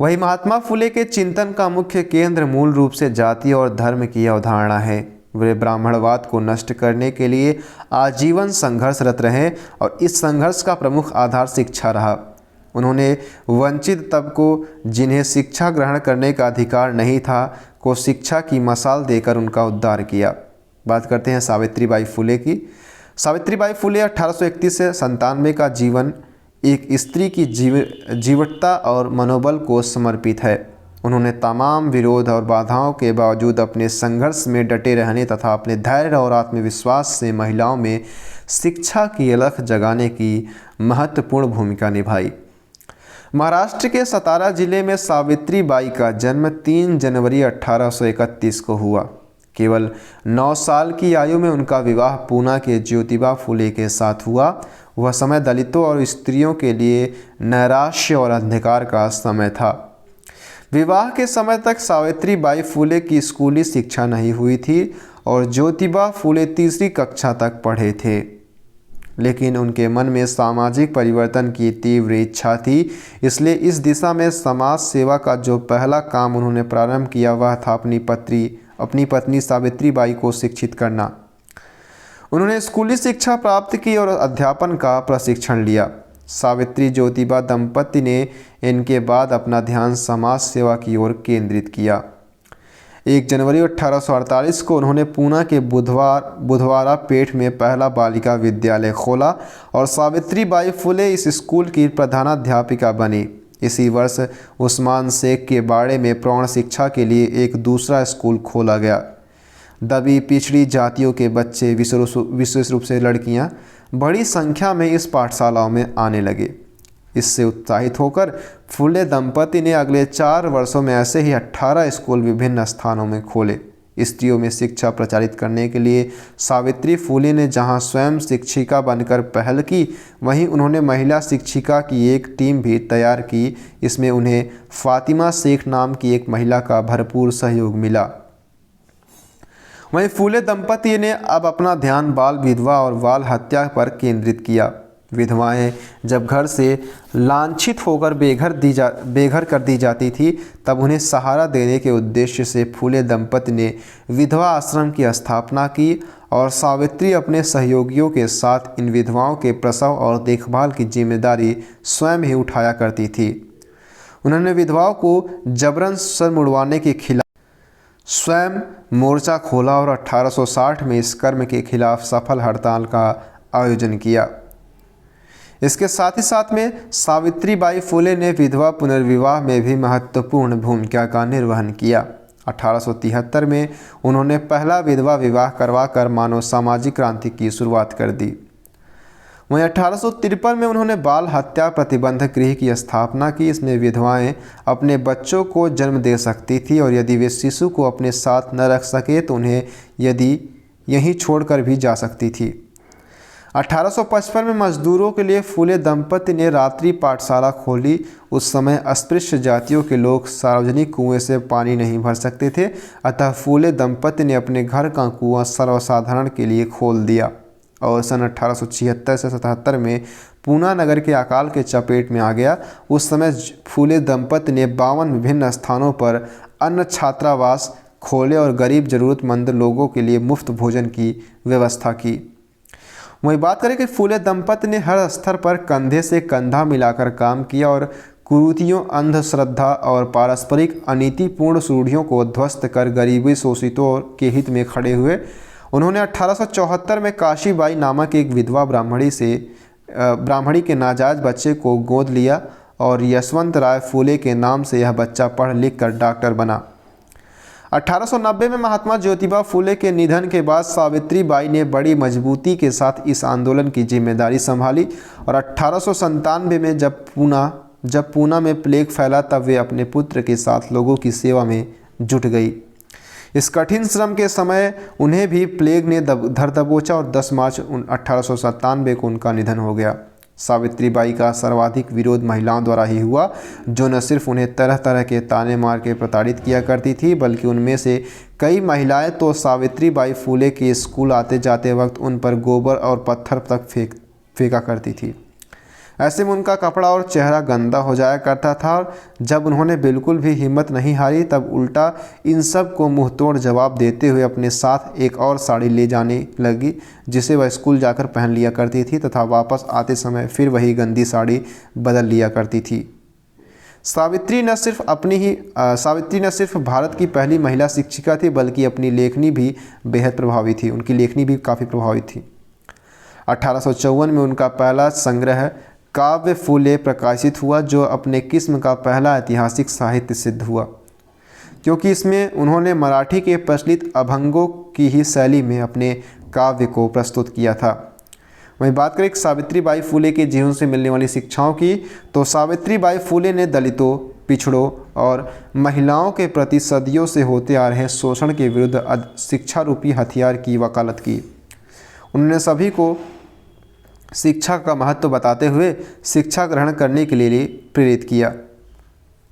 वही महात्मा फुले के चिंतन का मुख्य केंद्र मूल रूप से जाति और धर्म की अवधारणा है। वे ब्राह्मणवाद को नष्ट करने के लिए आजीवन संघर्षरत रहे और इस संघर्ष का प्रमुख आधार शिक्षा रहा। उन्होंने वंचित तबकों, जिन्हें शिक्षा ग्रहण करने का अधिकार नहीं था, को शिक्षा की मशाल देकर उनका उद्धार किया। बात करते हैं सावित्रीबाई फुले की। सावित्रीबाई फुले 1831 से 97 का जीवन एक स्त्री की जीवटता और मनोबल को समर्पित है। उन्होंने तमाम विरोध और बाधाओं के बावजूद अपने संघर्ष में डटे रहने तथा अपने धैर्य और आत्मविश्वास से महिलाओं में शिक्षा की अलख जगाने की महत्वपूर्ण भूमिका निभाई। महाराष्ट्र के सतारा जिले में सावित्रीबाई का जन्म 3 जनवरी 1831 को हुआ। केवल 9 साल की आयु में उनका विवाह पूना के ज्योतिबा फुले के साथ हुआ। वह समय दलितों और स्त्रियों के लिए नैराश्य और अंधकार का समय था। विवाह के समय तक सावित्रीबाई फुले की स्कूली शिक्षा नहीं हुई थी और ज्योतिबा फुले तीसरी कक्षा तक पढ़े थे, लेकिन उनके मन में सामाजिक परिवर्तन की तीव्र इच्छा थी। इसलिए इस दिशा में समाज सेवा का जो पहला काम उन्होंने प्रारंभ किया वह था अपनी पत्नी सावित्रीबाई को शिक्षित करना। उन्होंने स्कूली शिक्षा प्राप्त की और अध्यापन का प्रशिक्षण लिया। सावित्री ज्योतिबा दंपति ने इनके बाद अपना ध्यान समाज सेवा की ओर केंद्रित किया। 1 जनवरी 1848 को उन्होंने पूना के बुधवारा पेठ में पहला बालिका विद्यालय खोला और सावित्रीबाई फुले इस स्कूल की प्रधानाध्यापिका बनी। इसी वर्ष उस्मान शेख के बाड़े में प्रौढ़ शिक्षा के लिए एक दूसरा स्कूल खोला गया। दबी पिछड़ी जातियों के बच्चे, विशेष रूप से लड़कियां, बड़ी संख्या में इस पाठशालाओं में आने लगे। इससे उत्साहित होकर फुले दंपति ने अगले 4 वर्षों में ऐसे ही 18 स्कूल विभिन्न स्थानों में खोले। स्त्रियों में शिक्षा प्रचारित करने के लिए सावित्री फुले ने जहां स्वयं शिक्षिका बनकर पहल की, वहीं उन्होंने महिला शिक्षिका की एक टीम भी तैयार की। इसमें उन्हें फातिमा शेख नाम की एक महिला का भरपूर सहयोग मिला। वहीं फुले दंपति ने अब अपना ध्यान बाल विधवा और बाल हत्या पर केंद्रित किया। विधवाएं जब घर से लांछित होकर बेघर कर दी जाती थी, तब उन्हें सहारा देने के उद्देश्य से फुले दंपति ने विधवा आश्रम की स्थापना की और सावित्री अपने सहयोगियों के साथ इन विधवाओं के प्रसव और देखभाल की जिम्मेदारी स्वयं ही उठाया करती थी। उन्होंने विधवाओं को जबरन सर मुड़वाने के खिलाफ स्वयं मोर्चा खोला और 1860 में इस कर्म के खिलाफ सफल हड़ताल का आयोजन किया। इसके साथ ही साथ में सावित्रीबाई फुले ने विधवा पुनर्विवाह में भी महत्वपूर्ण भूमिका का निर्वहन किया। 1873 में उन्होंने पहला विधवा विवाह करवाकर मानव सामाजिक क्रांति की शुरुआत कर दी। वहीं 1853 में उन्होंने बाल हत्या प्रतिबंधक गृह की स्थापना की। इसमें विधवाएं अपने बच्चों को जन्म दे सकती थी और यदि वे शिशु को अपने साथ न रख सके तो उन्हें यहीं छोड़कर भी जा सकती थी। 1855 में मजदूरों के लिए फुले दंपति ने रात्रि पाठशाला खोली। उस समय अस्पृश्य जातियों के लोग सार्वजनिक कुएं से पानी नहीं भर सकते थे, अतः फुले दंपति ने अपने घर का कुआं सर्वसाधारण के लिए खोल दिया और सन 1876 से 77 में पूना नगर के अकाल के चपेट में आ गया। उस समय फुले दंपति ने 52 विभिन्न स्थानों पर अन्न छात्रावास खोले और गरीब जरूरतमंद लोगों के लिए मुफ्त भोजन की व्यवस्था की। वहीं बात करें कि फुले दंपति ने हर स्तर पर कंधे से कंधा मिलाकर काम किया और कुरीतियों, अंधश्रद्धा और पारस्परिक अनीतिपूर्ण रूढ़ियों को ध्वस्त कर गरीबी शोषितों के हित में खड़े हुए। उन्होंने 1874 में काशीबाई नामक एक विधवा ब्राह्मणी के नाजायज बच्चे को गोद लिया और यशवंत राय फुले के नाम से यह बच्चा पढ़ लिख कर डॉक्टर बना। 1890 में महात्मा ज्योतिबा फुले के निधन के बाद सावित्रीबाई ने बड़ी मजबूती के साथ इस आंदोलन की जिम्मेदारी संभाली और 1897 में जब पूना में प्लेग फैला, तब वे अपने पुत्र के साथ लोगों की सेवा में जुट गई। इस कठिन श्रम के समय उन्हें भी प्लेग ने धर दबोचा और 10 मार्च 1897 को उनका निधन हो गया। सावित्रीबाई का सर्वाधिक विरोध महिलाओं द्वारा ही हुआ, जो न सिर्फ उन्हें तरह तरह के ताने मार के प्रताड़ित किया करती थी, बल्कि उनमें से कई महिलाएं तो सावित्रीबाई फूले के स्कूल आते जाते वक्त उन पर गोबर और पत्थर तक फेंका करती थी। ऐसे में उनका कपड़ा और चेहरा गंदा हो जाया करता था, और जब उन्होंने बिल्कुल भी हिम्मत नहीं हारी तब उल्टा इन सब को मुंह तोड़ जवाब देते हुए अपने साथ एक और साड़ी ले जाने लगी, जिसे वह स्कूल जाकर पहन लिया करती थी तथा वापस आते समय फिर वही गंदी साड़ी बदल लिया करती थी। सावित्री न सिर्फ भारत की पहली महिला शिक्षिका थी, बल्कि अपनी लेखनी भी बेहद प्रभावी थी। उनकी लेखनी भी काफ़ी प्रभावी थी। 1854 में उनका पहला संग्रह काव्य फूले प्रकाशित हुआ, जो अपने किस्म का पहला ऐतिहासिक साहित्य सिद्ध हुआ, क्योंकि इसमें उन्होंने मराठी के प्रचलित अभंगों की ही शैली में अपने काव्य को प्रस्तुत किया था। वहीं बात करें सावित्रीबाई फूले के जीवन से मिलने वाली शिक्षाओं की, तो सावित्रीबाई फूले ने दलितों, पिछड़ों और महिलाओं के प्रति सदियों से होते आ रहे शोषण के विरुद्ध शिक्षा रूपी हथियार की वकालत की। उन्होंने सभी को शिक्षा का महत्व बताते हुए शिक्षा ग्रहण करने के लिए प्रेरित किया,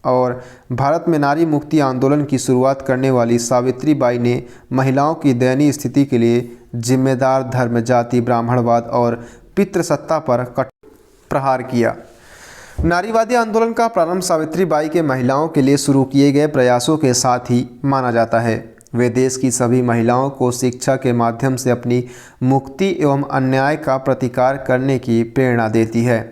और भारत में नारी मुक्ति आंदोलन की शुरुआत करने वाली सावित्रीबाई ने महिलाओं की दयनीय स्थिति के लिए जिम्मेदार धर्म, जाति, ब्राह्मणवाद और पितृसत्ता पर प्रहार किया। नारीवादी आंदोलन का प्रारंभ सावित्रीबाई के महिलाओं के लिए शुरू किए गए प्रयासों के साथ ही माना जाता है। वे देश की सभी महिलाओं को शिक्षा के माध्यम से अपनी मुक्ति एवं अन्याय का प्रतिकार करने की प्रेरणा देती है।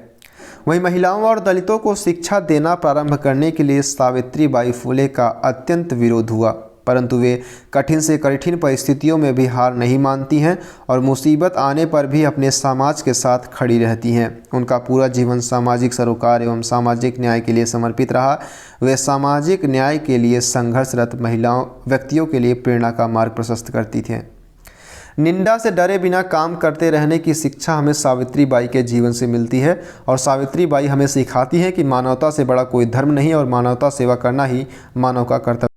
वहीं महिलाओं और दलितों को शिक्षा देना प्रारंभ करने के लिए सावित्रीबाई फूले का अत्यंत विरोध हुआ, परंतु वे कठिन से कठिन परिस्थितियों में भी हार नहीं मानती हैं और मुसीबत आने पर भी अपने समाज के साथ खड़ी रहती हैं। उनका पूरा जीवन सामाजिक सरोकार एवं सामाजिक न्याय के लिए समर्पित रहा। वे सामाजिक न्याय के लिए संघर्षरत व्यक्तियों के लिए प्रेरणा का मार्ग प्रशस्त करती थीं। निंदा से डरे बिना काम करते रहने की शिक्षा हमें सावित्रीबाई के जीवन से मिलती है, और सावित्रीबाई हमें सिखाती है कि मानवता से बड़ा कोई धर्म नहीं और मानवता सेवा करना ही मानव का कर्तव्य।